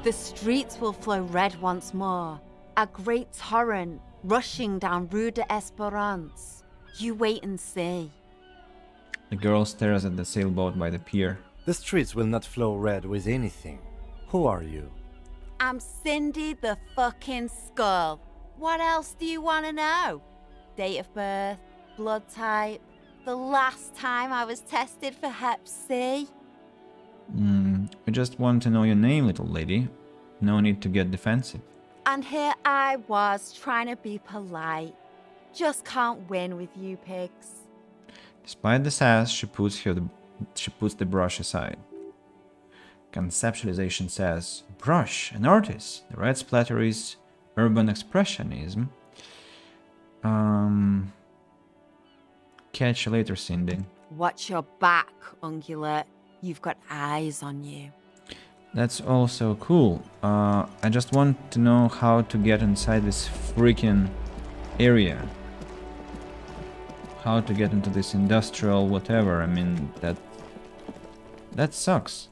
The streets will flow red once more. A great torrent rushing down Rue de Esperance. You wait and see.
The girl stares at the sailboat by the pier.
The streets will not flow red with anything. Who are you?
I'm Cindy the fucking Skull. What else do you want to know? Date of birth, blood type, the last time I was tested for Hep C.
I just want to know your name, little lady. No need to get defensive.
And here I was trying to be polite. Just can't win with you pigs.
Despite the sass, she puts the brush aside. Conceptualization says, brush, an artist. The red splatter is urban expressionism. Catch you later, Cindy.
Watch your back, ungulate. You've got eyes on you.
That's also cool. I just want to know how to get inside this freaking area. How to get into this industrial whatever. I mean, that sucks.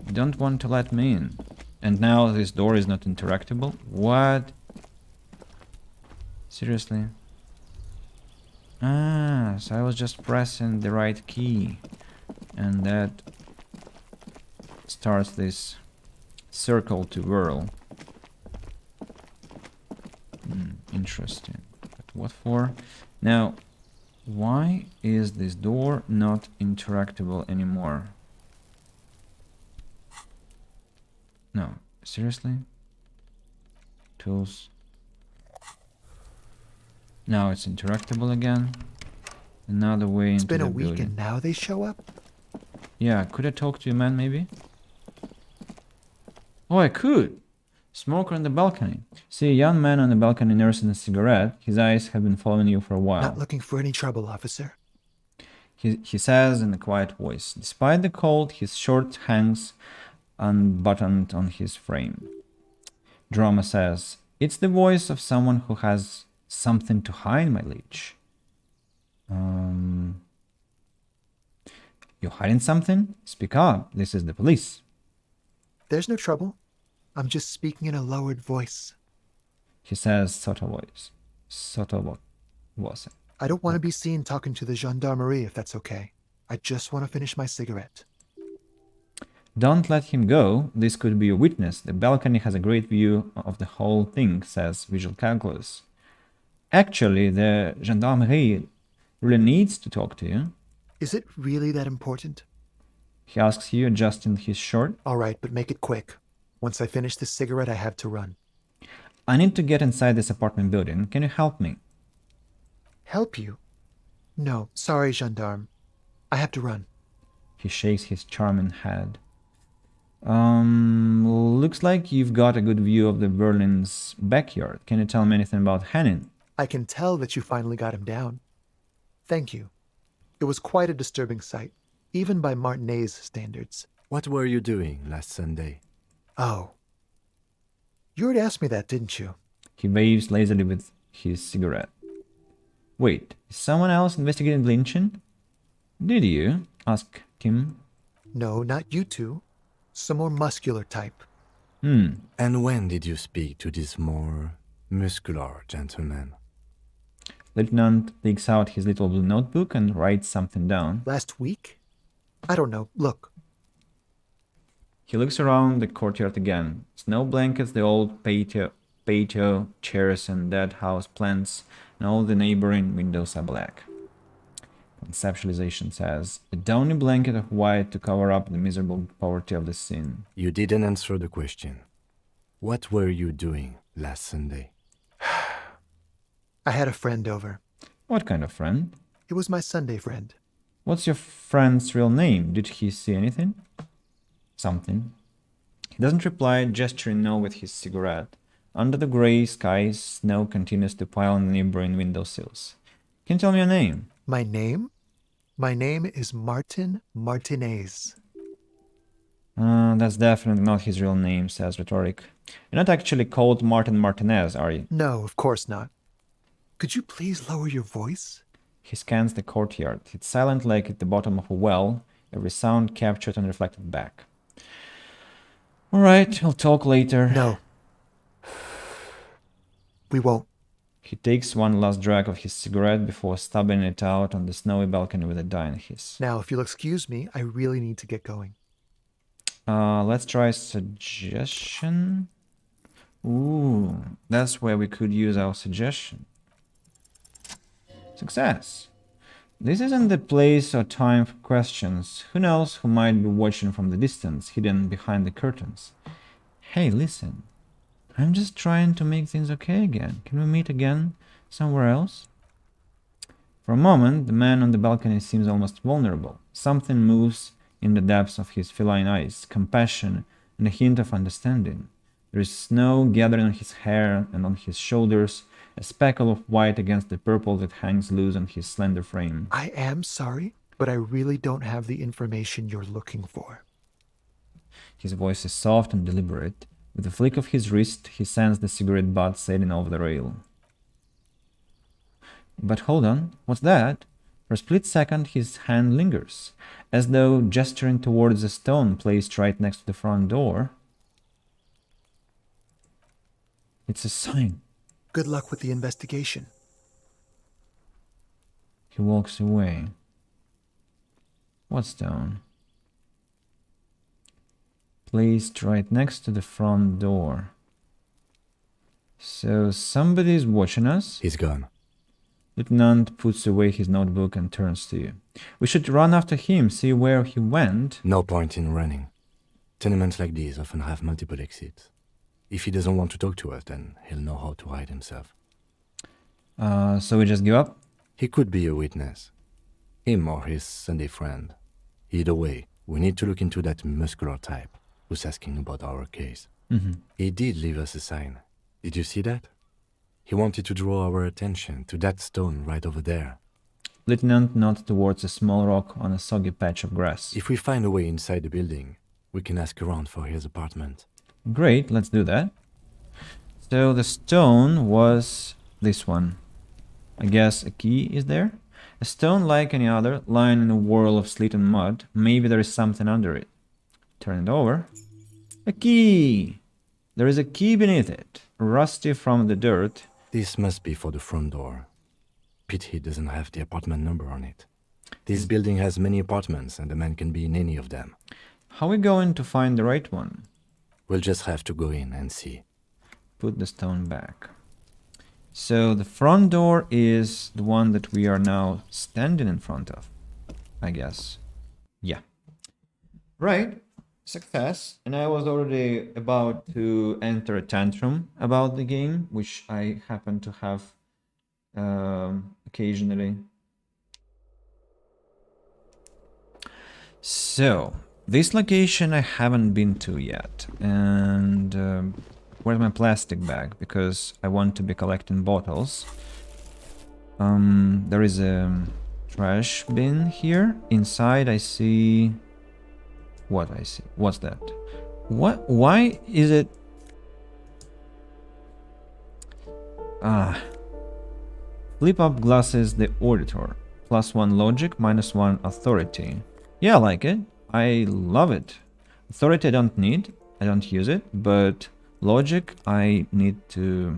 You don't want to let me in. And now this door is not interactable? What? Seriously? Ah, so I was just pressing the right key. And that starts this circle to whirl. Interesting. But what for? Now, why is this door not interactable anymore? No, seriously? Tools. Now it's interactable again. Another way
It's
into
been
the
a week
building.
and now they show up?
Yeah, could I talk to you, man, maybe? Oh, I could! Smoker on the balcony. See a young man on the balcony nursing a cigarette. His eyes have been following you for a while.
Not looking for any trouble, officer.
He says in a quiet voice. Despite the cold, his shirt hangs unbuttoned on his frame. Drama says, "It's the voice of someone who has something to hide, my liege." You hiding something? Speak up. This is the police.
There's no trouble. I'm just speaking in a lowered voice.
He says, sotto voice. Sotto voce.
I don't want to be seen talking to the gendarmerie if that's okay. I just want to finish my cigarette.
Don't let him go. This could be a witness. The balcony has a great view of the whole thing, says visual calculus. Actually, the gendarmerie really needs to talk to you.
Is it really that important?
He asks you, adjusting his shirt.
All right, but make it quick. Once I finish this cigarette, I have to run.
I need to get inside this apartment building. Can you help me?
Help you? No, sorry, gendarme. I have to run.
He shakes his charming head. Looks like you've got a good view of the Berlin's backyard. Can you tell me anything about Henning?
I can tell that you finally got him down. Thank you. It was quite a disturbing sight, even by Martinet's standards.
What were you doing last Sunday?
Oh. You already asked me that, didn't you?
He waves lazily with his cigarette. Wait, is someone else investigating the lynching? Did you? Asked Tim.
No, not you two. Some more muscular type.
And when did you speak to this more muscular gentleman?
Lieutenant takes out his little blue notebook and writes something down.
Last week? I don't know. Look.
He looks around the courtyard again. Snow blankets, the old patio chairs and dead house plants, and all the neighboring windows are black. Conceptualization says, a downy blanket of white to cover up the miserable poverty of the scene.
You didn't answer the question. What were you doing last Sunday?
I had a friend over.
What kind of friend?
It was my Sunday friend.
What's your friend's real name? Did he see anything? Something. He doesn't reply, gesturing no with his cigarette. Under the grey skies, snow continues to pile on the neighboring windowsills. Can you tell me your name?
My name? My name is Martin Martinez.
That's definitely not his real name, says Rhetoric. You're not actually called Martin Martinez, are you?
No, of course not. Could you please lower your voice?
He scans the courtyard. It's silent like at the bottom of a well, every sound captured and reflected back. Alright, we'll talk later.
No. We won't.
He takes one last drag of his cigarette before stubbing it out on the snowy balcony with a dying hiss.
Now, if you'll excuse me, I really need to get going.
Let's try suggestion. Ooh, that's where we could use our suggestion. Success. This isn't the place or time for questions. Who knows who might be watching from the distance, hidden behind the curtains. Hey, listen. I'm just trying to make things okay again. Can we meet again somewhere else? For a moment, the man on the balcony seems almost vulnerable. Something moves in the depths of his feline eyes, compassion and a hint of understanding. There is snow gathering on his hair and on his shoulders, a speckle of white against the purple that hangs loose on his slender frame.
I am sorry, but I really don't have the information you're looking for.
His voice is soft and deliberate. With a flick of his wrist, he sends the cigarette butt sailing over the rail. But hold on, what's that? For a split second, his hand lingers, as though gesturing towards a stone placed right next to the front door. It's a sign.
Good luck with the investigation.
He walks away. What stone? Placed right next to the front door. So somebody's watching us?
He's gone.
Lieutenant puts away his notebook and turns to you. We should run after him, see where he went.
No point in running. Tenements like these often have multiple exits. If he doesn't want to talk to us, then he'll know how to hide himself.
So we just give up?
He could be a witness. Him or his Sunday friend. Either way, we need to look into that muscular type who's asking about our case. He did leave us a sign. Did you see that? He wanted to draw our attention to that stone right over there.
Lieutenant nods towards a small rock on a soggy patch of grass.
If we find a way inside the building, we can ask around for his apartment.
Great, let's do that. So the stone was this one. I guess a key is there? A stone like any other, lying in a whirl of sleet and mud. Maybe there is something under it. Turn it over. A key! There is a key beneath it, rusty from the dirt.
This must be for the front door. Pity doesn't have the apartment number on it. This building has many apartments and the man can be in any of them.
How are we going to find the right one?
We'll just have to go in and see.
Put the stone back. So the front door is the one that we are now standing in front of, I guess. Yeah. Right. Success. And I was already about to enter a tantrum about the game, which I happen to have occasionally. So this location I haven't been to yet, and where's my plastic bag? Because I want to be collecting bottles. There is a trash bin here. Inside I see... What I see? What's that? What? Why is it... Flip up glasses the auditor. +1 logic, -1 authority. Yeah, I like it. I love it. Authority I don't need. I don't use it. But logic I need to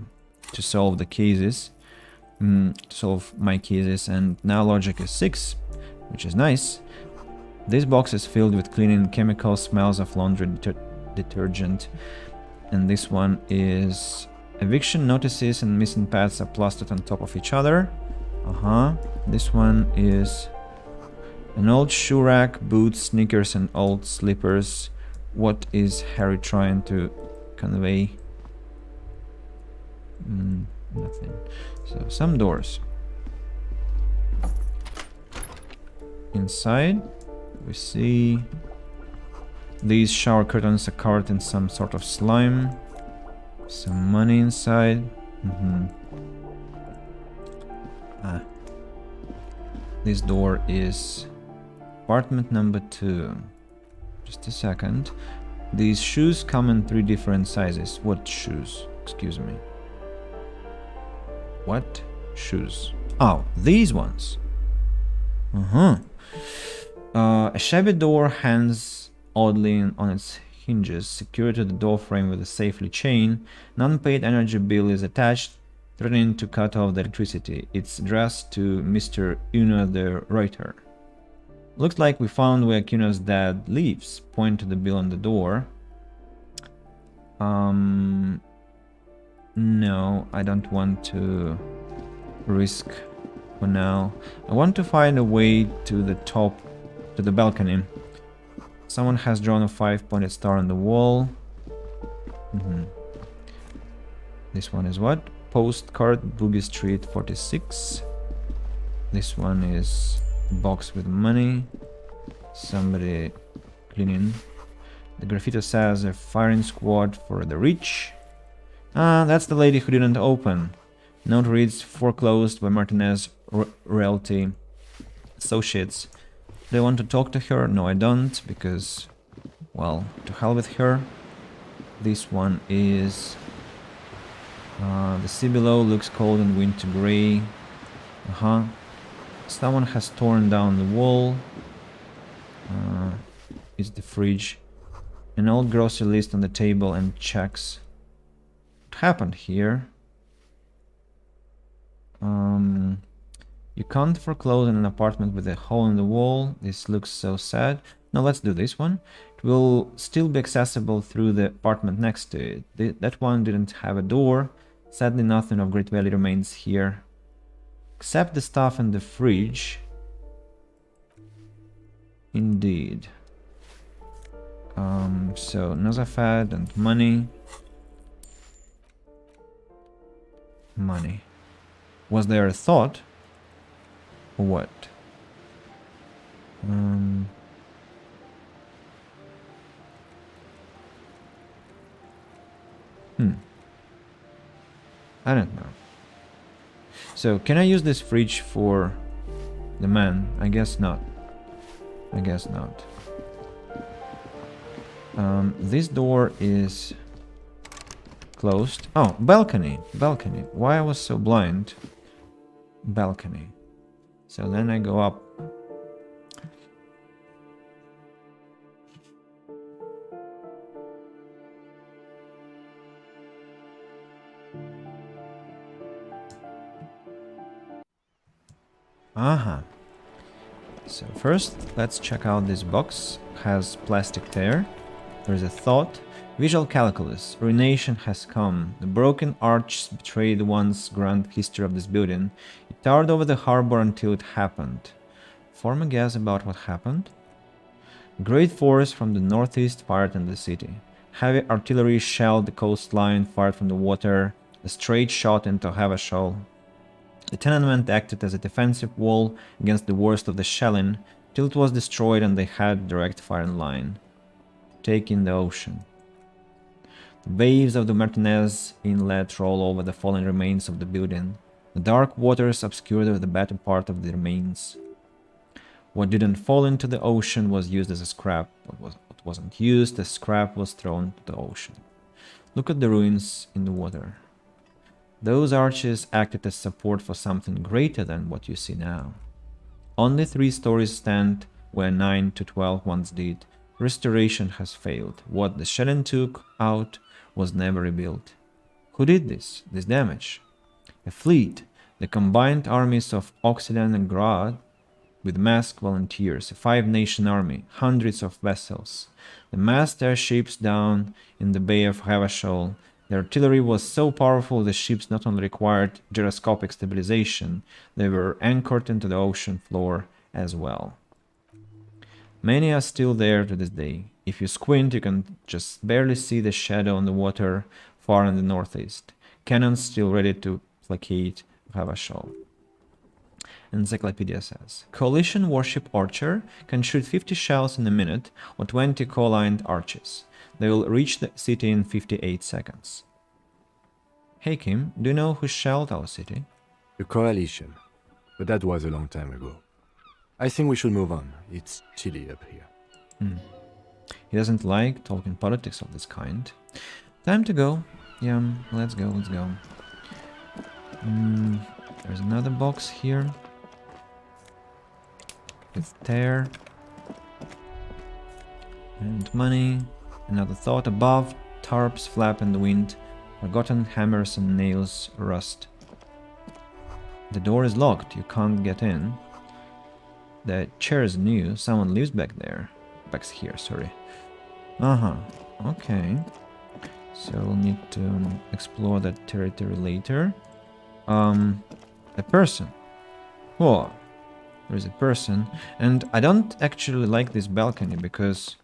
solve the cases. Solve my cases. And now logic is 6, which is nice. This box is filled with cleaning chemicals, smells of laundry detergent. And this one is eviction notices and missing pads are plastered on top of each other. This one is an old shoe rack, boots, sneakers and old slippers. What is Harry trying to convey? Nothing. So some doors. Inside we see these shower curtains are covered in some sort of slime. Some money inside. This door is apartment number 2. Just a second. These shoes come in 3 different sizes. What shoes? Excuse me. What shoes? Oh, these ones. A shabby door hangs oddly on its hinges, secured to the door frame with a safely chain. An unpaid energy bill is attached, threatening to cut off the electricity. It's addressed to Mr. Una the Reuter. Looks like we found where Kuna's dad lives. Point to the bill on the door. No, I don't want to risk for now. I want to find a way to the top, to the balcony. Someone has drawn a 5-pointed star on the wall. This one is what? Postcard, Boogie Street 46. This one is a box with money. Somebody cleaning. The graffiti says a firing squad for the rich. That's the lady who didn't open. Note reads foreclosed by Martinez Realty Associates. Do I want to talk to her? No, I don't, because, well, to hell with her. This one is... the sea below looks cold and winter grey. Someone has torn down the wall. It's the fridge. An old grocery list on the table and checks. What happened here? You can't foreclose on an apartment with a hole in the wall. This looks so sad. Now let's do this one. It will still be accessible through the apartment next to it. That one didn't have a door. Sadly, nothing of great value remains here, except the stuff in the fridge. Indeed. So Nosafad and money. Money. Was there a thought? Or what? I don't know. So, can I use this fridge for the man? I guess not. I guess not. This door is closed. Oh, balcony. Balcony. Why I was so blind? Balcony. So then I go up. Aha. So first, let's check out this box. Has plastic tear. There's a thought. Visual calculus. Ruination has come. The broken arch betrayed the once grand history of this building. It towered over the harbor until it happened. Form a guess about what happened. A great force from the northeast fired in the city. Heavy artillery shelled the coastline, fired from the water. A straight shot into Havashol. The tenement acted as a defensive wall against the worst of the shelling, till it was destroyed and they had direct firing line. Take in the ocean. The waves of the Martinez Inlet roll over the fallen remains of the building. The dark waters obscured the better part of the remains. What didn't fall into the ocean was used as a scrap. What wasn't used as scrap was thrown to the ocean. Look at the ruins in the water. Those arches acted as support for something greater than what you see now. Only 3 stories stand where 9 to 12 once did. Restoration has failed. What the shelling took out was never rebuilt. Who did this damage? A fleet, the combined armies of Occident and Grad, with masked volunteers, a 5-nation army, hundreds of vessels. The massed airships down in the Bay of Havashol. The artillery was so powerful the ships not only required gyroscopic stabilization, they were anchored into the ocean floor as well. Many are still there to this day. If you squint, you can just barely see the shadow on the water far in the northeast. Cannons still ready to placate Havashol. Encyclopedia says, Coalition warship Archer can shoot 50 shells in a minute or 20 collined arches. They will reach the city in 58 seconds. Hey Kim, do you know who shelled our city?
The Coalition. But that was a long time ago. I think we should move on. It's chilly up here.
He doesn't like talking politics of this kind. Time to go. Yeah, let's go. There's another box here. With tear. And money. Another thought above. Tarps flap in the wind. Forgotten hammers and nails rust. The door is locked. You can't get in. The chair is new. Someone lives back there. Back here, sorry. Okay. So we'll need to explore that territory later. A person. Whoa. There's a person. And I don't actually like this balcony because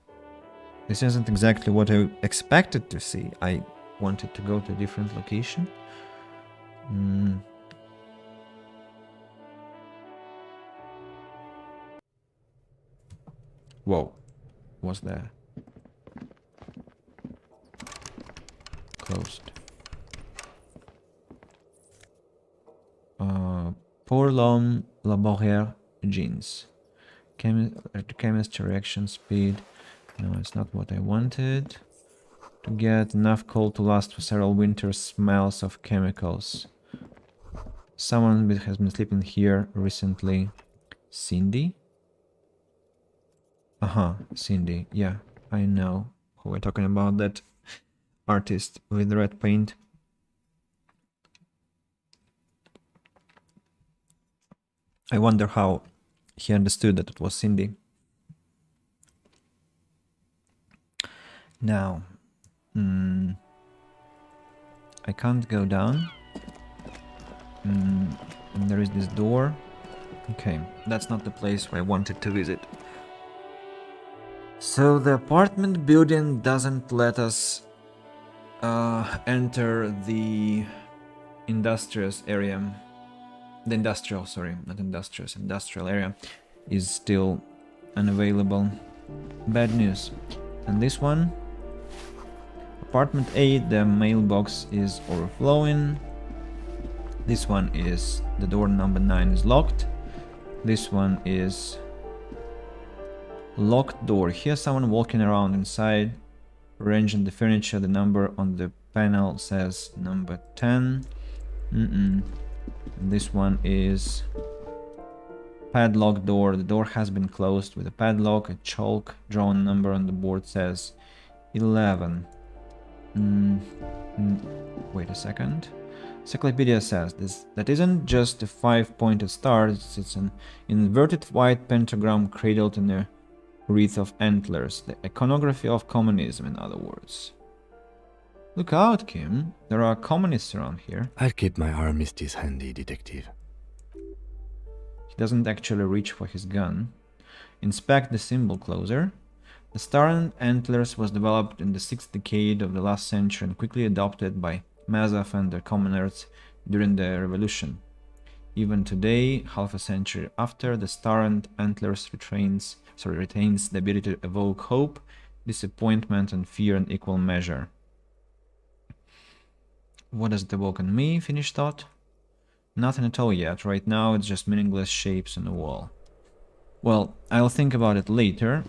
this isn't exactly what I expected to see. I wanted to go to a different location. Whoa. What's that? Closed. Pour l'homme laboraire jeans. Chemistry reaction speed. No, it's not what I wanted. To get enough coal to last for several winters. Smells of chemicals. Someone has been sleeping here recently. Cindy? Cindy. Yeah, I know who we're talking about. That artist with red paint. I wonder how he understood that it was Cindy. Now, I can't go down. And there is this door. Okay, that's not the place where I wanted to visit. So the apartment building doesn't let us enter the industrious area. the industrial, sorry, not industrious, industrial area is still unavailable. Bad news. And this one, apartment 8, the mailbox is overflowing. This one is, the door number 9 is locked. This one is locked door. Here's someone walking around inside, arranging the furniture. The number on the panel says number 10. This one is padlock door. The door has been closed with a padlock. A chalk drawn number on the board says 11. Wait a second. Encyclopedia says this, that isn't just a 5-pointed star, it's an inverted white pentagram cradled in a wreath of antlers. The iconography of communism, in other words. Look out, Kim. There are communists around here.
I'll keep my armistice handy, detective.
He doesn't actually reach for his gun. Inspect the symbol closer. The star and antlers was developed in the 6th decade of the last century and quickly adopted by Mazaf and the commoners during the revolution. Even today, half a century after, the star and antlers retains the ability to evoke hope, disappointment, and fear in equal measure. What does it evoke in me? Finished thought? Nothing at all yet. Right now, it's just meaningless shapes on the wall. Well, I'll think about it later.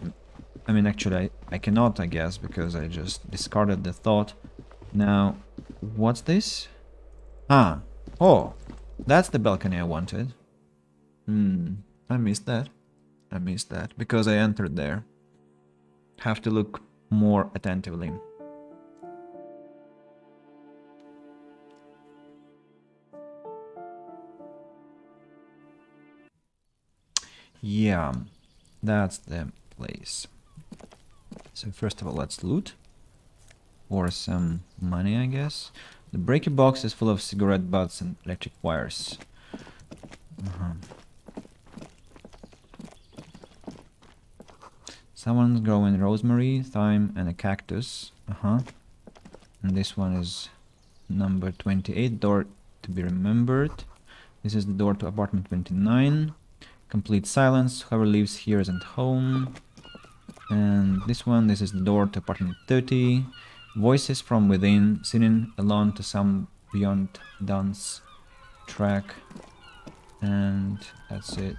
I mean, actually, I cannot, I guess, because I just discarded the thought. Now, what's this? Ah, oh, that's the balcony I wanted. I missed that. I missed that, because I entered there. Have to look more attentively. Yeah, that's the place. So first of all, let's loot. Or some money, I guess. The breaker box is full of cigarette butts and electric wires. Someone's growing rosemary, thyme, and a cactus. And this one is number 28, door to be remembered. This is the door to apartment 29. Complete silence. Whoever lives here isn't home. And this one, this is the door to apartment 30. Voices from within, singing along to some Beyond Dance track. And that's it.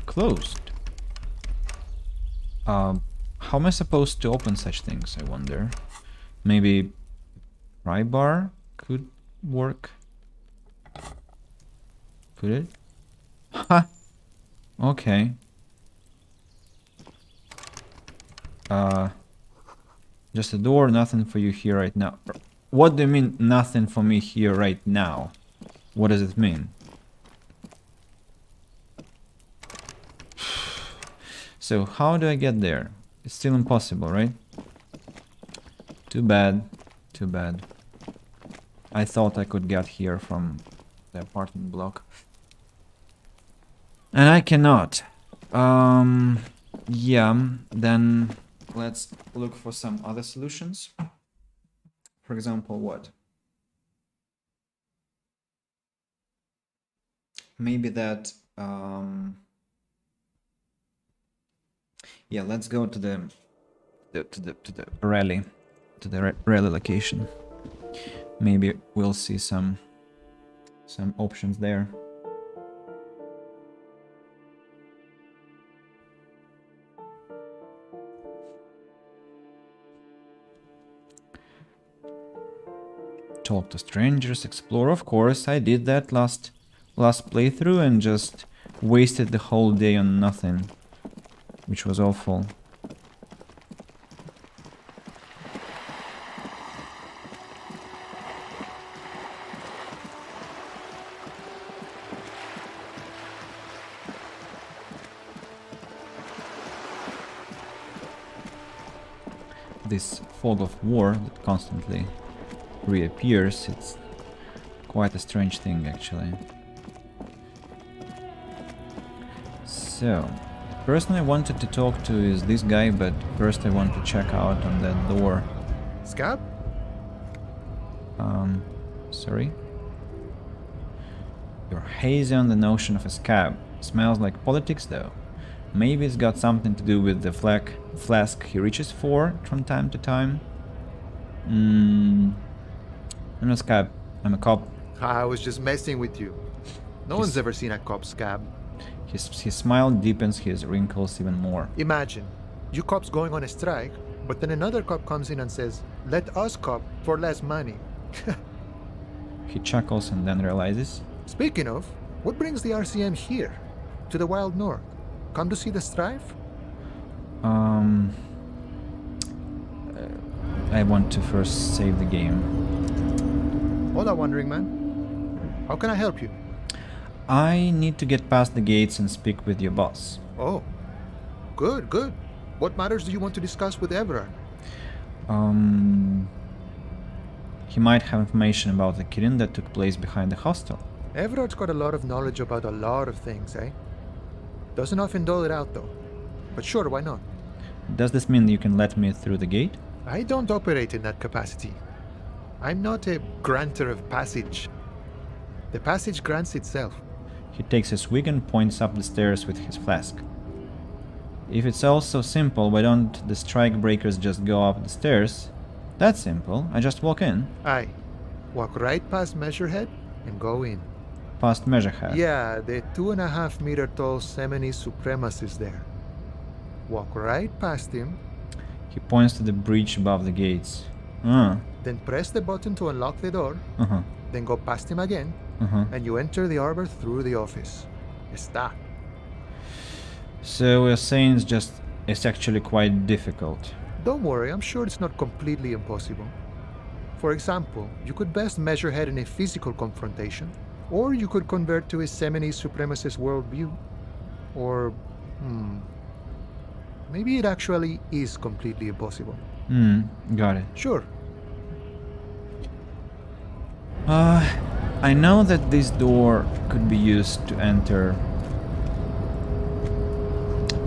Closed. How am I supposed to open such things, I wonder? Maybe pry bar could work? Could it? Ha! Okay. Just a door, nothing for you here right now. What do you mean, nothing for me here right now? What does it mean? So, how do I get there? It's still impossible, right? Too bad. Too bad. I thought I could get here from the apartment block. And I cannot. Yeah, then let's look for some other solutions. For example, what? Maybe that, yeah, let's go to the rally, rally location. Maybe we'll see some options there. Talk to strangers, explore. Of course, I did that last playthrough and just wasted the whole day on nothing, which was awful. This fog of war that constantly reappears, it's quite a strange thing actually. So, person I wanted to talk to is this guy, but first I want to check out on that door
Scab?
Sorry? You're hazy on the notion of a scab. Smells like politics though. Maybe it's got something to do with the flask he reaches for from time to time. I'm not a scab. I'm a cop.
I was just messing with you. No one's ever seen a cop scab.
His smile deepens his wrinkles even more.
Imagine, you cops going on a strike, but then another cop comes in and says, let us cop for less money.
He chuckles and then realizes.
Speaking of, what brings the RCM here? To the Wild North? Come to see the strife?
I want to first save the game.
Hola, Wandering Man. How can I help you?
I need to get past the gates and speak with your boss.
Oh, good, good. What matters do you want to discuss with Everard?
He might have information about the killing that took place behind the hostel.
Everard's got a lot of knowledge about a lot of things, eh? Doesn't often dole it out, though. But sure, why not?
Does this mean you can let me through the gate?
I don't operate in that capacity. I'm not a granter of passage. The passage grants itself.
He takes a swig and points up the stairs with his flask. If it's all so simple, why don't the strike breakers just go up the stairs? That's simple. I just walk in.
Aye. Walk right past Measurehead and go in.
Past Measurehead?
Yeah, the 2.5 meter tall Semini supremacist there. Walk right past him.
He points to the breach above the gates.
Then press the button to unlock the door. Then go past him again. And you enter the arbor through the office. Está.
So we're saying it's actually quite difficult.
Don't worry, I'm sure it's not completely impossible. For example, you could best Measurehead in a physical confrontation, or you could convert to a Semini supremacist worldview. Or, maybe it actually is completely impossible.
Got it.
Sure.
I know that this door could be used to enter.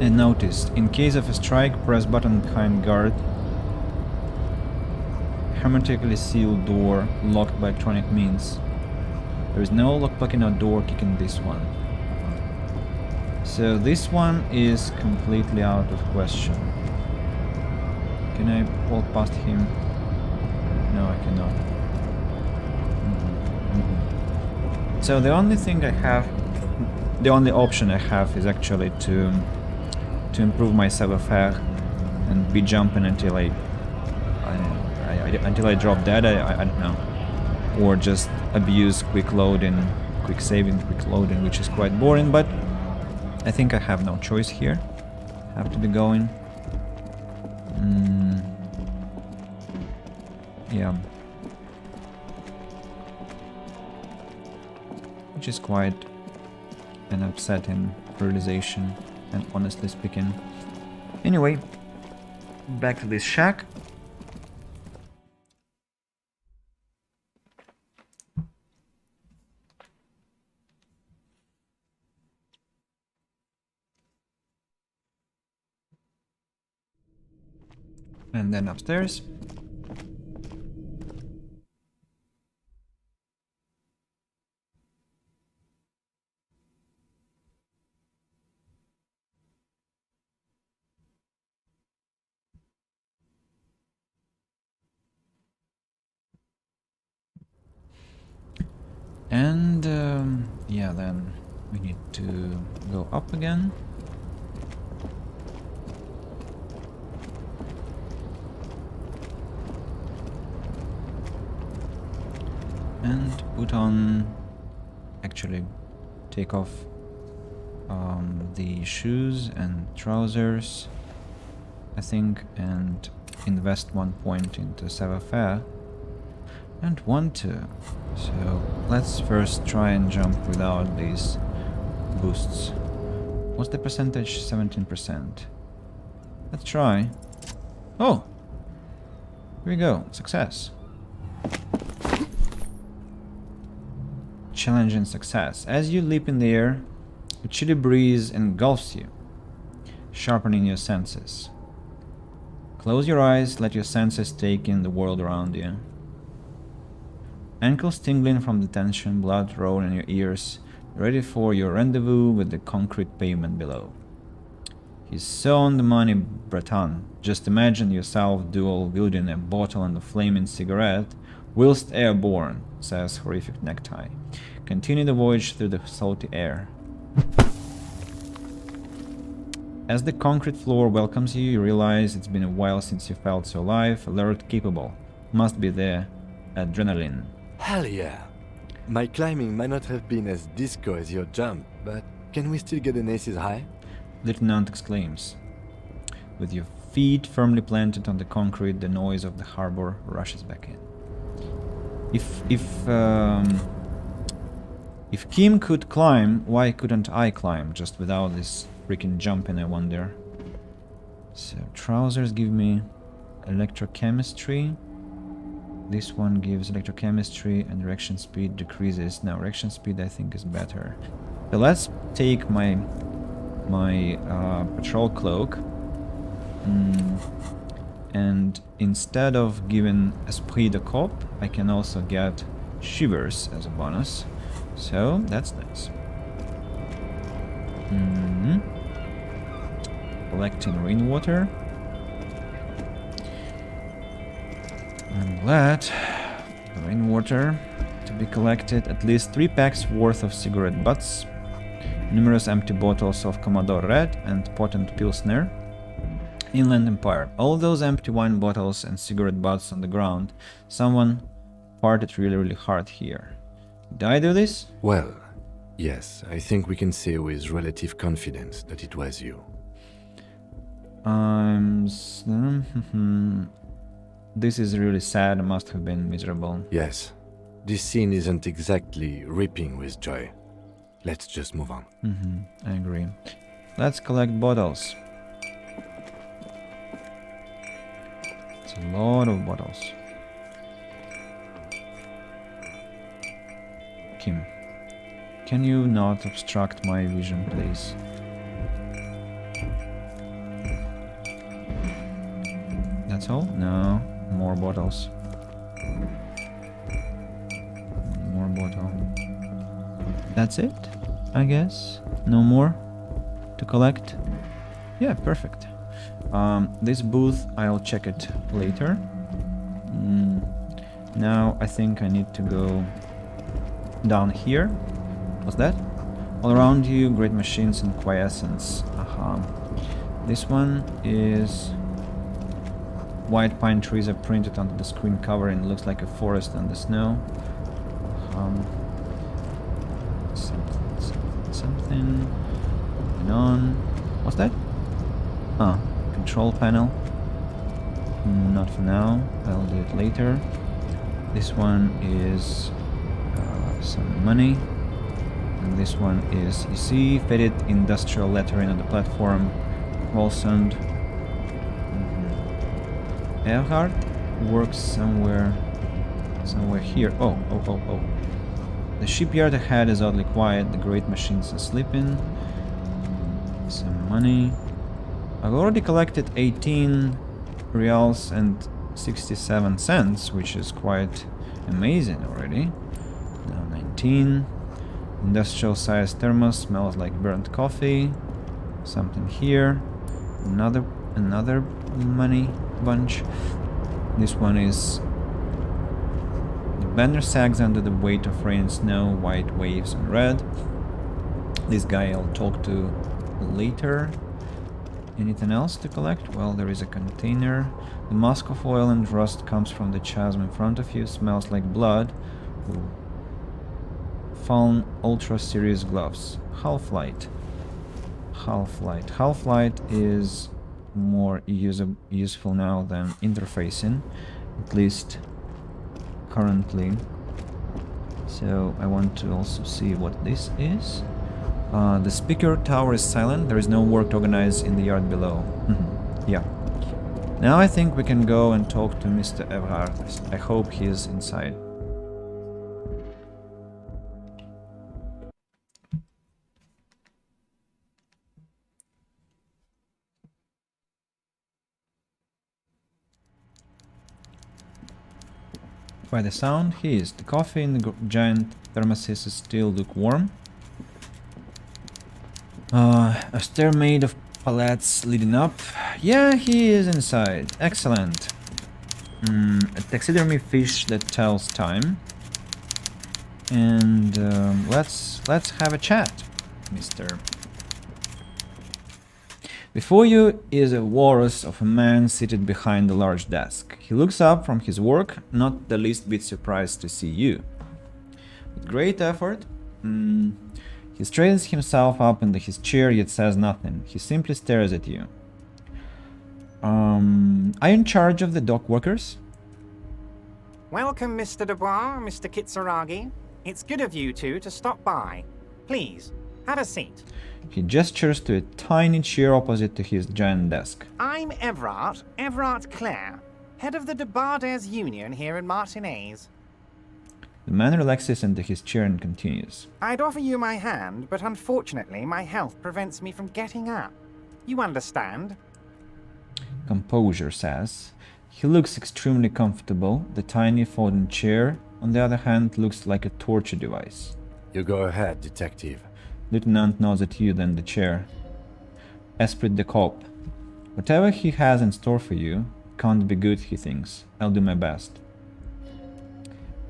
And notice, in case of a strike, press button behind guard. Hermetically sealed door, locked by electronic means. There is no lockpicking or door kicking this one. So this one is completely out of question. Can I walk past him? No, I cannot. So the only thing I have, the only option I have is actually to improve my savoir-faire and be jumping until until I drop dead. I don't know, or just abuse quick loading, quick saving, quick loading, which is quite boring. But I think I have no choice here. Have to be going. Yeah. Which is quite an upsetting realization, and honestly speaking. Anyway, back to this shack. And then upstairs. And yeah, then we need to go up again. And put on, actually take off the shoes and trousers, I think, and invest 1 point into savoir-faire. And 1 too. So let's first try and jump without these boosts. What's the percentage? 17%. Let's try. Oh! Here we go. Success. Challenge and success. As you leap in the air, a chilly breeze engulfs you, sharpening your senses. Close your eyes, let your senses take in the world around you. Ankles tingling from the tension, blood rolling in your ears, ready for your rendezvous with the concrete pavement below. He's so on the money, Breton. Just imagine yourself dual-wielding a bottle and a flaming cigarette whilst airborne, says Horrific Necktie. Continue the voyage through the salty air. As the concrete floor welcomes you, you realize it's been a while since you felt so alive, alert, capable. Must be the adrenaline.
Hell yeah! My climbing might not have been as disco as your jump, but can we still get an aces high?
Lieutenant exclaims. With your feet firmly planted on the concrete, the noise of the harbor rushes back in. If Kim could climb, why couldn't I climb? Just without this freaking jumping, I wonder. So trousers give me electrochemistry. This one gives electrochemistry and reaction speed decreases. Now reaction speed I think is better. So let's take my patrol cloak. And instead of giving Esprit de Corps, I can also get Shivers as a bonus. So that's nice. Collecting rainwater. I'm glad the rainwater to be collected. At least 3 packs worth of cigarette butts. Numerous empty bottles of Commodore Red and potent Pilsner. Inland Empire. All those empty wine bottles and cigarette butts on the ground. Someone partied really hard here. Did I do this?
Well, yes, I think we can say with relative confidence that it was you.
This is really sad. I must have been miserable.
Yes, this scene isn't exactly ripping with joy. Let's just move on.
I agree. Let's collect bottles. It's a lot of bottles. Kim, can you not obstruct my vision, please? That's all? No, more bottles. More bottle. That's it, I guess. No more to collect. Yeah, perfect. This booth, I'll check it later. Now I think I need to go down here. What's that? All around you, great machines and quiescence. This one is white pine trees are printed onto the screen cover and it looks like a forest on the snow. Something going on. What's that? Control panel. Not for now. I'll do it later. This one is some money. And this one is, you see, faded industrial lettering on the platform. Walsund. Earhart works somewhere here. Oh. The shipyard ahead is oddly quiet. The great machines are sleeping. Some money. I've already collected 18 reals and 67 cents, which is quite amazing already. Now 19. Industrial sized thermos, smells like burnt coffee. Something here. Another money bunch. This one is the banner sags under the weight of rain and snow, white waves on red. This guy I'll talk to later. Anything else to collect? Well, there is a container. The musk of oil and rust comes from the chasm in front of you, smells like blood. Ooh. Fallen Ultra Series gloves. Half-Light. Half-Light is more useful now than interfacing, at least currently. So I want to also see what this is. The speaker tower is silent. There is no work to organize in the yard below. Yeah. Now I think we can go and talk to Mr. Everhard. I hope he is inside. By the sound, he is. The coffee in the giant thermoses is still lukewarm. A stair made of pallets leading up. Yeah, he is inside. Excellent. A taxidermy fish that tells time. And let's have a chat, mister. Before you is a walrus of a man seated behind a large desk. He looks up from his work, not the least bit surprised to see you. With great effort, he straightens himself up into his chair, yet says nothing. He simply stares at you. Are you in charge of the dock workers?
Welcome, Mr. Dubois, Mr. Kitsuragi. It's good of you two to stop by. Please, have a seat.
He gestures to a tiny chair opposite to his giant desk.
I'm Everard Clare, head of the Debarders Union here in Martinez.
The man relaxes into his chair and continues.
I'd offer you my hand, but unfortunately my health prevents me from getting up. You understand?
Composure says. He looks extremely comfortable. The tiny folding chair, on the other hand, looks like a torture device.
You go ahead, detective.
Lieutenant nods at you, then the chair. Esprit de corps. Whatever he has in store for you can't be good, he thinks. I'll do my best.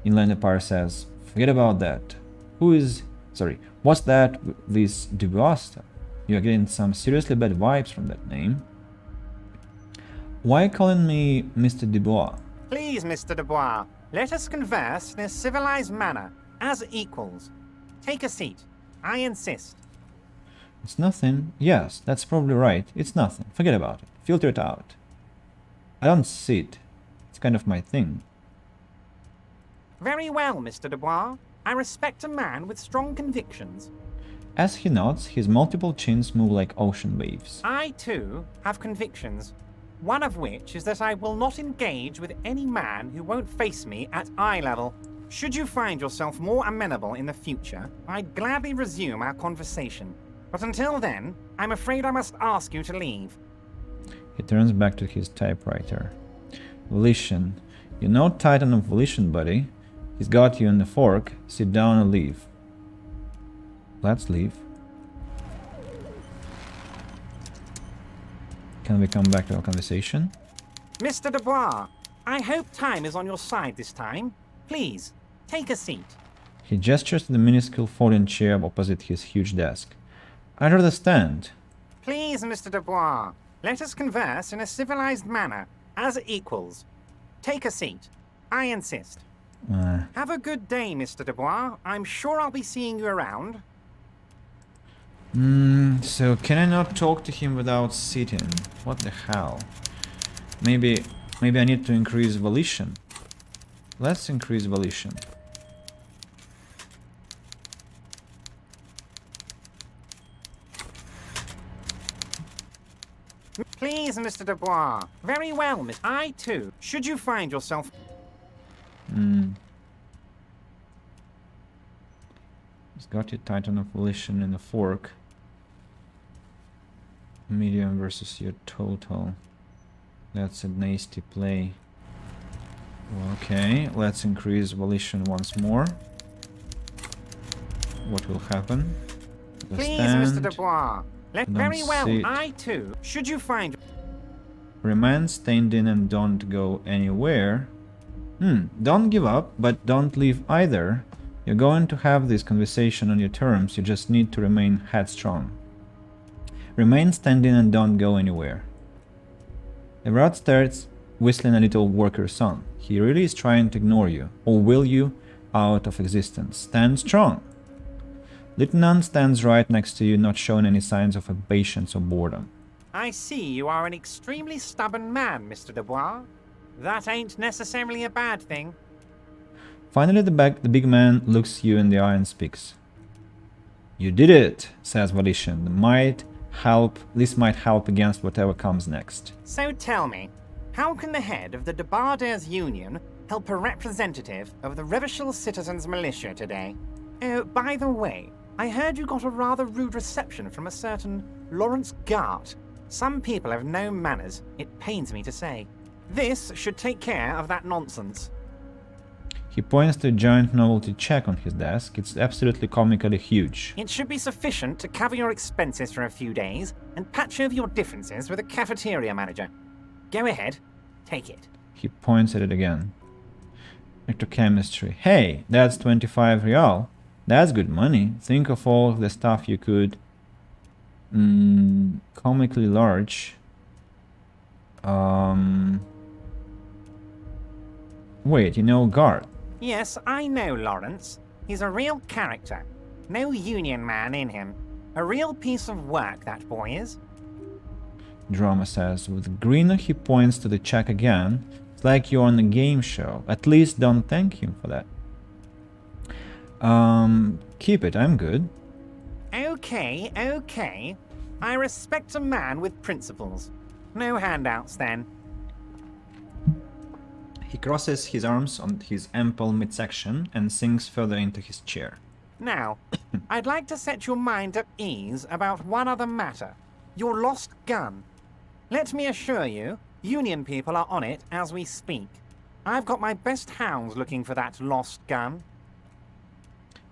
Inland Empire says, forget about that. What's that with this Dubois stuff? You're getting some seriously bad vibes from that name. Why calling me Mr. Dubois?
Please, Mr. Dubois, let us converse in a civilized manner, as equals. Take a seat. I insist.
It's nothing. Yes, that's probably right. It's nothing. Forget about it. Filter it out. I don't see it. It's kind of my thing.
Very well, Mr. Dubois. I respect a man with strong convictions.
As he nods, his multiple chins move like ocean waves.
I, too, have convictions. One of which is that I will not engage with any man who won't face me at eye level. Should you find yourself more amenable in the future, I'd gladly resume our conversation. But until then, I'm afraid I must ask you to leave.
He turns back to his typewriter. Volition. You're no titan of volition, buddy. He's got you in the fork. Sit down and leave. Let's leave. Can we come back to our conversation?
Mr. Dubois, I hope time is on your side this time. Please, take a seat.
He gestures to the minuscule folding chair opposite his huge desk. I'd rather stand.
Please, Mr. Dubois, let us converse in a civilized manner, as equals. Take a seat. I insist. Have a good day, Mr. Dubois. I'm sure I'll be seeing you around.
So can I not talk to him without sitting? What the hell? Maybe I need to increase volition. Let's increase volition.
Please, Mr. Dubois. Very well, Miss. I, too. Should you find yourself...
He's got your Titan of Volition in the fork. Medium versus your total. That's a nasty play. Okay, let's increase volition once more. What will happen?
Please, Mr. Dubois. Very
sit.
well, I too. Should you find...
Remain standing and don't go anywhere. Don't give up, but don't leave either. You're going to have this conversation on your terms, you just need to remain headstrong. Remain standing and don't go anywhere. Everard starts whistling a little worker song. He really is trying to ignore you, or will you, out of existence. Stand strong. Lieutenant stands right next to you, not showing any signs of impatience or boredom.
I see you are an extremely stubborn man, Mr. Dubois. That ain't necessarily a bad thing.
Finally, the big man looks you in the eye and speaks. You did it, says Volition. This might help against whatever comes next.
So tell me, how can the head of the Debarders Union help a representative of the Revachol Citizens Militia today? Oh, by the way, I heard you got a rather rude reception from a certain Lawrence Gart. Some people have no manners, it pains me to say. This should take care of that nonsense.
He points to a giant novelty check on his desk. It's absolutely comically huge.
It should be sufficient to cover your expenses for a few days and patch over your differences with the cafeteria manager. Go ahead, take it.
He points at it again. Electrochemistry. Hey, that's 25 real. That's good money. Think of all the stuff you could... comically large. Wait, you know Guard?
Yes, I know Lawrence. He's a real character. No union man in him. A real piece of work, that boy is.
Drama says. With a grin, he points to the check again. It's like you're on a game show. At least don't thank him for that. Keep it, I'm good.
Okay, okay. I respect a man with principles. No handouts, then.
He crosses his arms on his ample midsection and sinks further into his chair.
Now, I'd like to set your mind at ease about one other matter. Your lost gun. Let me assure you, Union people are on it as we speak. I've got my best hounds looking for that lost gun.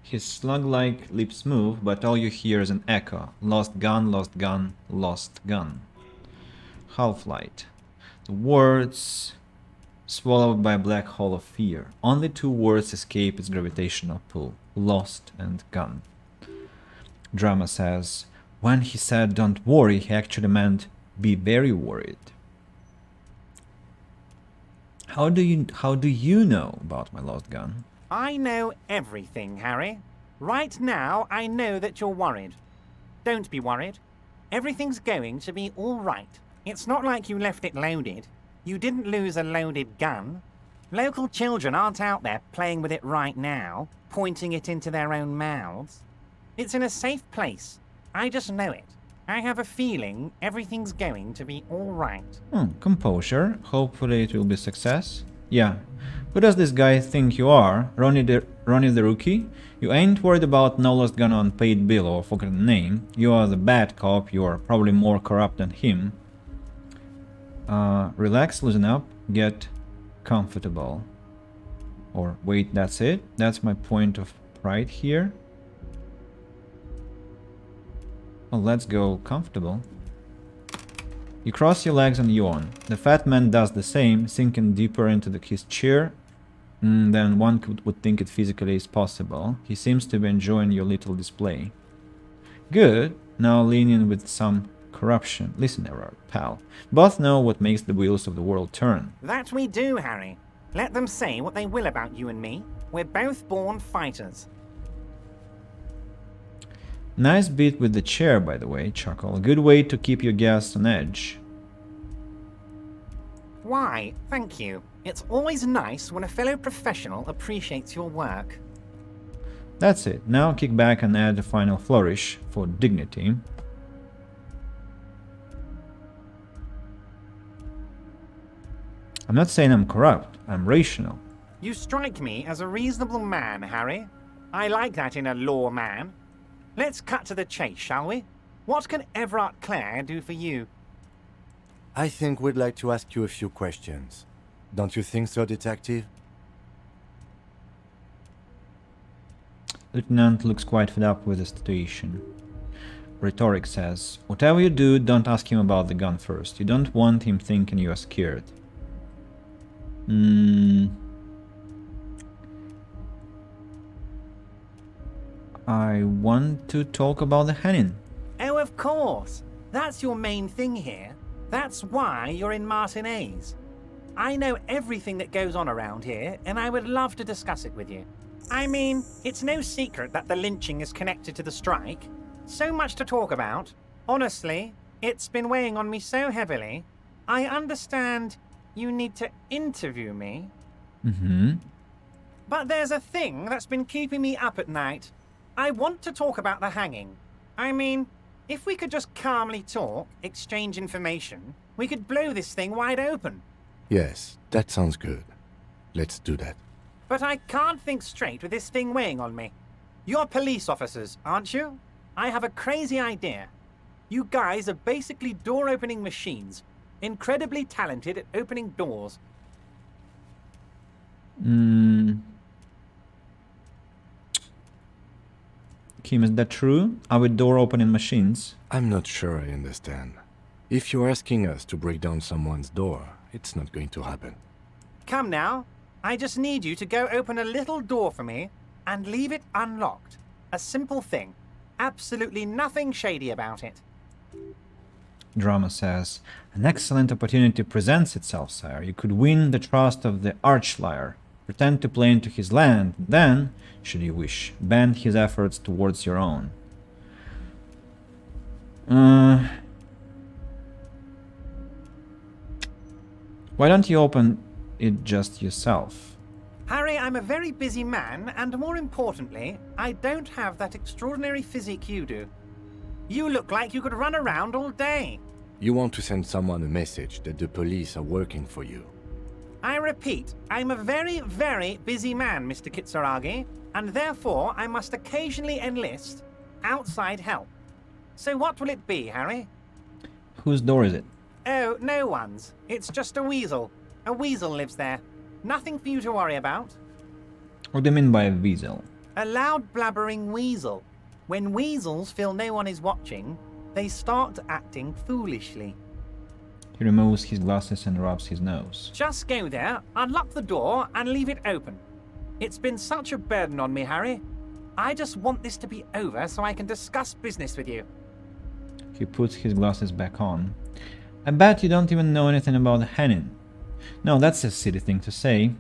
His slug-like lips move, but all you hear is an echo. Lost gun, lost gun, lost gun. Half-light. The words... swallowed by a black hole of fear. Only two words escape its gravitational pull. Lost and gun. Drama says, when he said don't worry, he actually meant be very worried. How do you know about my lost gun?
I know everything, Harry. Right now, I know that you're worried. Don't be worried. Everything's going to be all right. It's not like you left it loaded. You didn't lose a loaded gun. Local children aren't out there playing with it right now, pointing it into their own mouths. It's in a safe place. I just know it. I have a feeling everything's going to be all right.
Composure. Hopefully it will be success. Yeah. Who does this guy think you are? Ronnie the rookie? You ain't worried about no lost gun on paid bill or forgotten name. You are the bad cop. You are probably more corrupt than him. Relax, loosen up, get comfortable. Or wait, that's it? That's my point of pride here. Well, let's go comfortable. You cross your legs and yawn. The fat man does the same, sinking deeper into his chair than one would think it physically is possible. He seems to be enjoying your little display. Good. Now lean in with some corruption. Listen, Everard, pal. Both know what makes the wheels of the world turn.
That we do, Harry. Let them say what they will about you and me. We're both born fighters.
Nice bit with the chair, by the way, Chuckle. A good way to keep your guests on edge.
Why, thank you. It's always nice when a fellow professional appreciates your work.
That's it. Now kick back and add a final flourish for dignity. I'm not saying I'm corrupt. I'm rational.
You strike me as a reasonable man, Harry. I like that in a law man. Let's cut to the chase, shall we? What can Everard Clare do for you?
I think we'd like to ask you a few questions. Don't you think so, Detective?
Lieutenant looks quite fed up with the situation. Rhetoric says, whatever you do, don't ask him about the gun first. You don't want him thinking you are scared. I want to talk about the hanging.
Oh, of course. That's your main thing here. That's why you're in Martinez. I know everything that goes on around here, and I would love to discuss it with you. I mean, it's no secret that the lynching is connected to the strike. So much to talk about. Honestly, it's been weighing on me so heavily. I understand you need to interview me. But there's a thing that's been keeping me up at night. I want to talk about the hanging. I mean, if we could just calmly talk, exchange information, we could blow this thing wide open.
Yes, that sounds good. Let's do that.
But I can't think straight with this thing weighing on me. You're police officers, aren't you? I have a crazy idea. You guys are basically door-opening machines, incredibly talented at opening doors.
Kim, is that true? Are we door opening machines?
I'm not sure I understand. If you're asking us to break down someone's door, it's not going to happen.
Come now. I just need you to go open a little door for me and leave it unlocked. A simple thing. Absolutely nothing shady about it.
Drama says, an excellent opportunity presents itself, sire. You could win the trust of the arch-liar, pretend to play into his land, then, should you wish, bend his efforts towards your own. Why don't you open it just yourself?
Harry, I'm a very busy man, and more importantly, I don't have that extraordinary physique you do. You look like you could run around all day.
You want to send someone a message that the police are working for you.
I repeat, I'm a very, very busy man, Mr. Kitsuragi, and therefore I must occasionally enlist outside help. So what will it be, Harry?
Whose door is it?
Oh, no one's. It's just a weasel. A weasel lives there. Nothing for you to worry about.
What do you mean by a weasel?
A loud blabbering weasel. When weasels feel no one is watching, they start acting foolishly.
He removes his glasses and rubs his nose.
Just go there, unlock the door, and leave it open. It's been such a burden on me, Harry. I just want this to be over so I can discuss business with you.
He puts his glasses back on. I bet you don't even know anything about Hennin. No, that's a silly thing to say.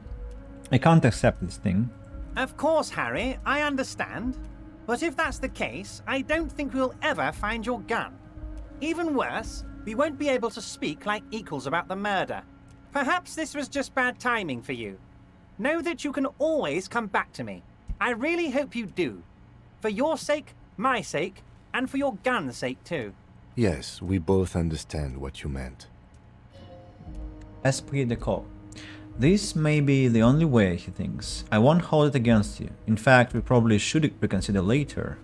I can't accept this thing.
Of course, Harry, I understand. But if that's the case, I don't think we'll ever find your gun. Even worse, we won't be able to speak like equals about the murder. Perhaps this was just bad timing for you. Know that you can always come back to me. I really hope you do. For your sake, my sake, and for your gun's sake too.
Yes, we both understand what you meant.
Esprit de corps. This may be the only way, he thinks. I won't hold it against you. In fact, we probably should reconsider later.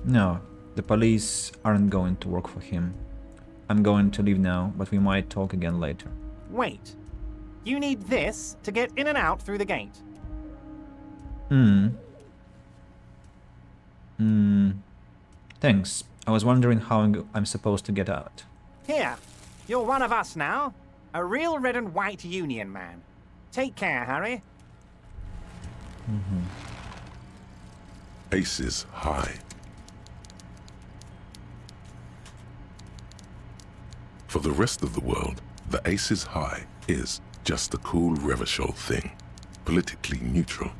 No, the police aren't going to work for him. I'm going to leave now, but we might talk again later.
Wait. You need this to get in and out through the gate.
Thanks. I was wondering how I'm supposed to get out.
Here, you're one of us now. A real red and white union man. Take care, Harry.
Aces high. For the rest of the world, the Aces High is just a cool Revachol thing, politically neutral.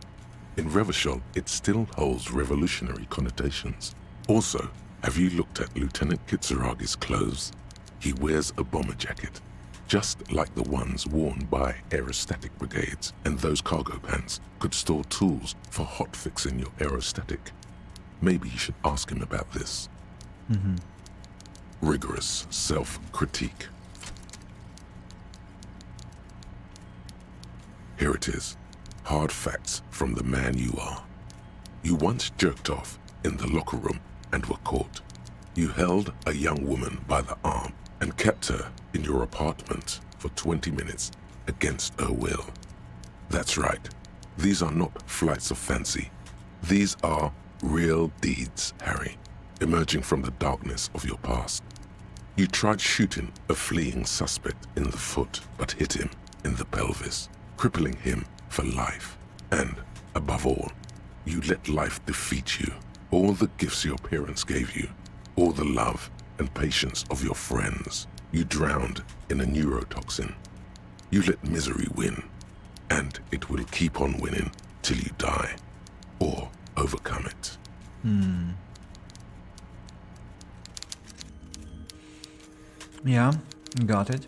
In Revachol, it still holds revolutionary connotations. Also, have you looked at Lieutenant Kitsuragi's clothes? He wears a bomber jacket, just like the ones worn by aerostatic brigades, and those cargo pants could store tools for hot-fixing your aerostatic. Maybe you should ask him about this. Rigorous self-critique. Here it is. Hard facts from the man you are. You once jerked off in the locker room and were caught. You held a young woman by the arm and kept her in your apartment for 20 minutes against her will. That's right. These are not flights of fancy. These are real deeds, Harry, emerging from the darkness of your past. You tried shooting a fleeing suspect in the foot, but hit him in the pelvis, crippling him for life. And, above all, you let life defeat you. All the gifts your parents gave you, all the love and patience of your friends, you drowned in a neurotoxin. You let misery win, and it will keep on winning till you die, or overcome it.
Yeah, got it.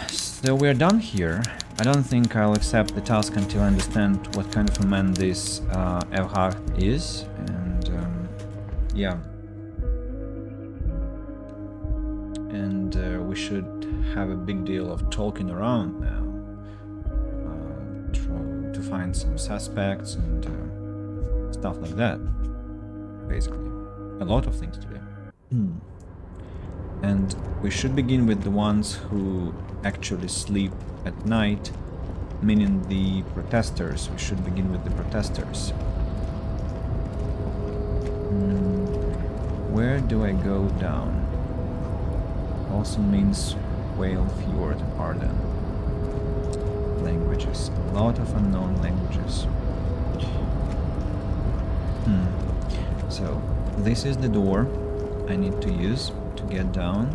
So we're done here. I don't think I'll accept the task until I understand what kind of a man this Evrard is, and yeah. And we should have a big deal of talking around now. Try to find some suspects and stuff like that. basically. A lot of things to do. And we should begin with the ones who actually sleep at night, meaning the protesters. We should begin with the protesters. Where do I go down? Also means Whale Fjord, Arden. Languages. A lot of unknown languages. So, this is the door I need to use to get down.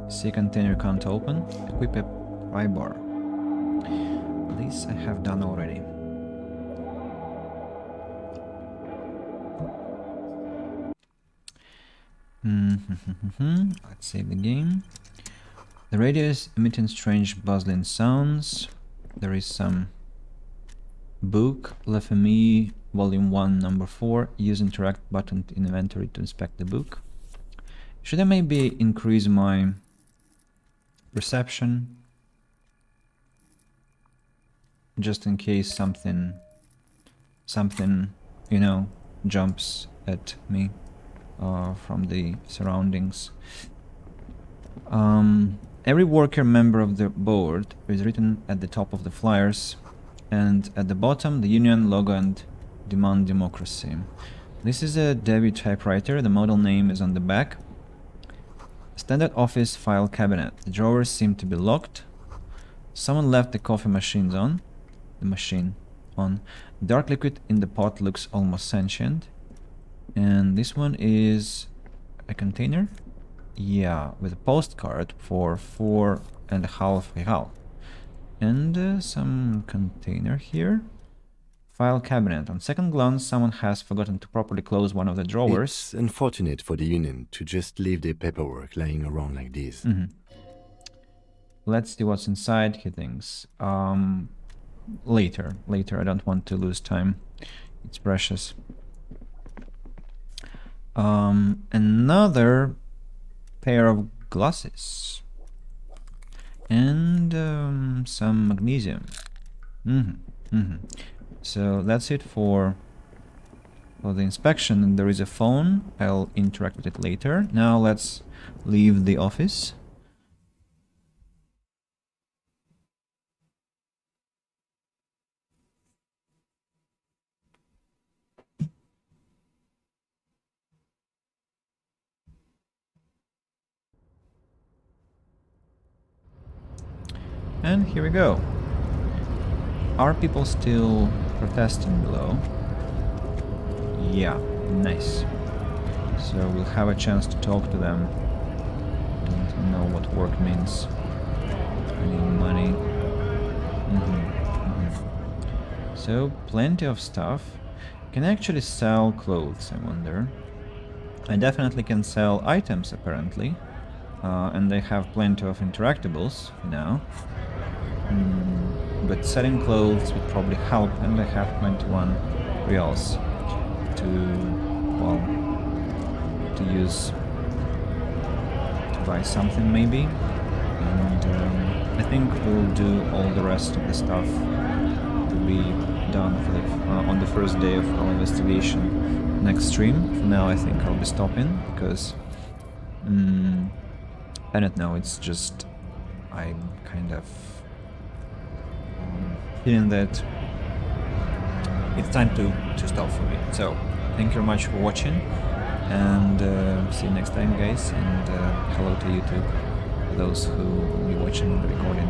Sea container can't open. Equip a pry bar. This I have done already. Let's save the game. The radio is emitting strange buzzing sounds. There is some book, La Famille, Volume 1, Number 4. Use interact button in inventory to inspect the book. Should I maybe increase my perception? Just in case something, you know, jumps at me from the surroundings. Every worker member of the board is written at the top of the flyers, and at the bottom the union logo and demand democracy. This is a Devi typewriter. The model name is on the back. Standard office file cabinet. The drawers seem to be locked. Someone left the coffee machines on. The machine on. Dark liquid in the pot looks almost sentient. And this one is a container. Yeah, with a postcard for 4.5 real. And some container here. File cabinet. On second glance, someone has forgotten to properly close one of the drawers.
It's unfortunate for the union to just leave their paperwork lying around like this.
Let's see what's inside, he thinks. Later. I don't want to lose time. It's precious. Another pair of glasses. And some magnesium. So that's it for the inspection. And there is a phone. I'll interact with it later. Now let's leave the office. And here we go. Are people still protesting below? Yeah, nice. So we'll have a chance to talk to them. Don't know what work means. I need money. So, plenty of stuff. Can I actually sell clothes, I wonder? I definitely can sell items, apparently. And they have plenty of interactables now. But selling clothes would probably help, and I have 21 reals to, well, to use to buy something maybe. And I think we'll do all the rest of the stuff to be done for the, on the first day of our investigation next stream. For now I think I'll be stopping because I don't know, it's just I'm kind of feeling that it's time to stop for me. So thank you very much for watching, and see you next time, guys, and hello to YouTube for those who will be watching the recording.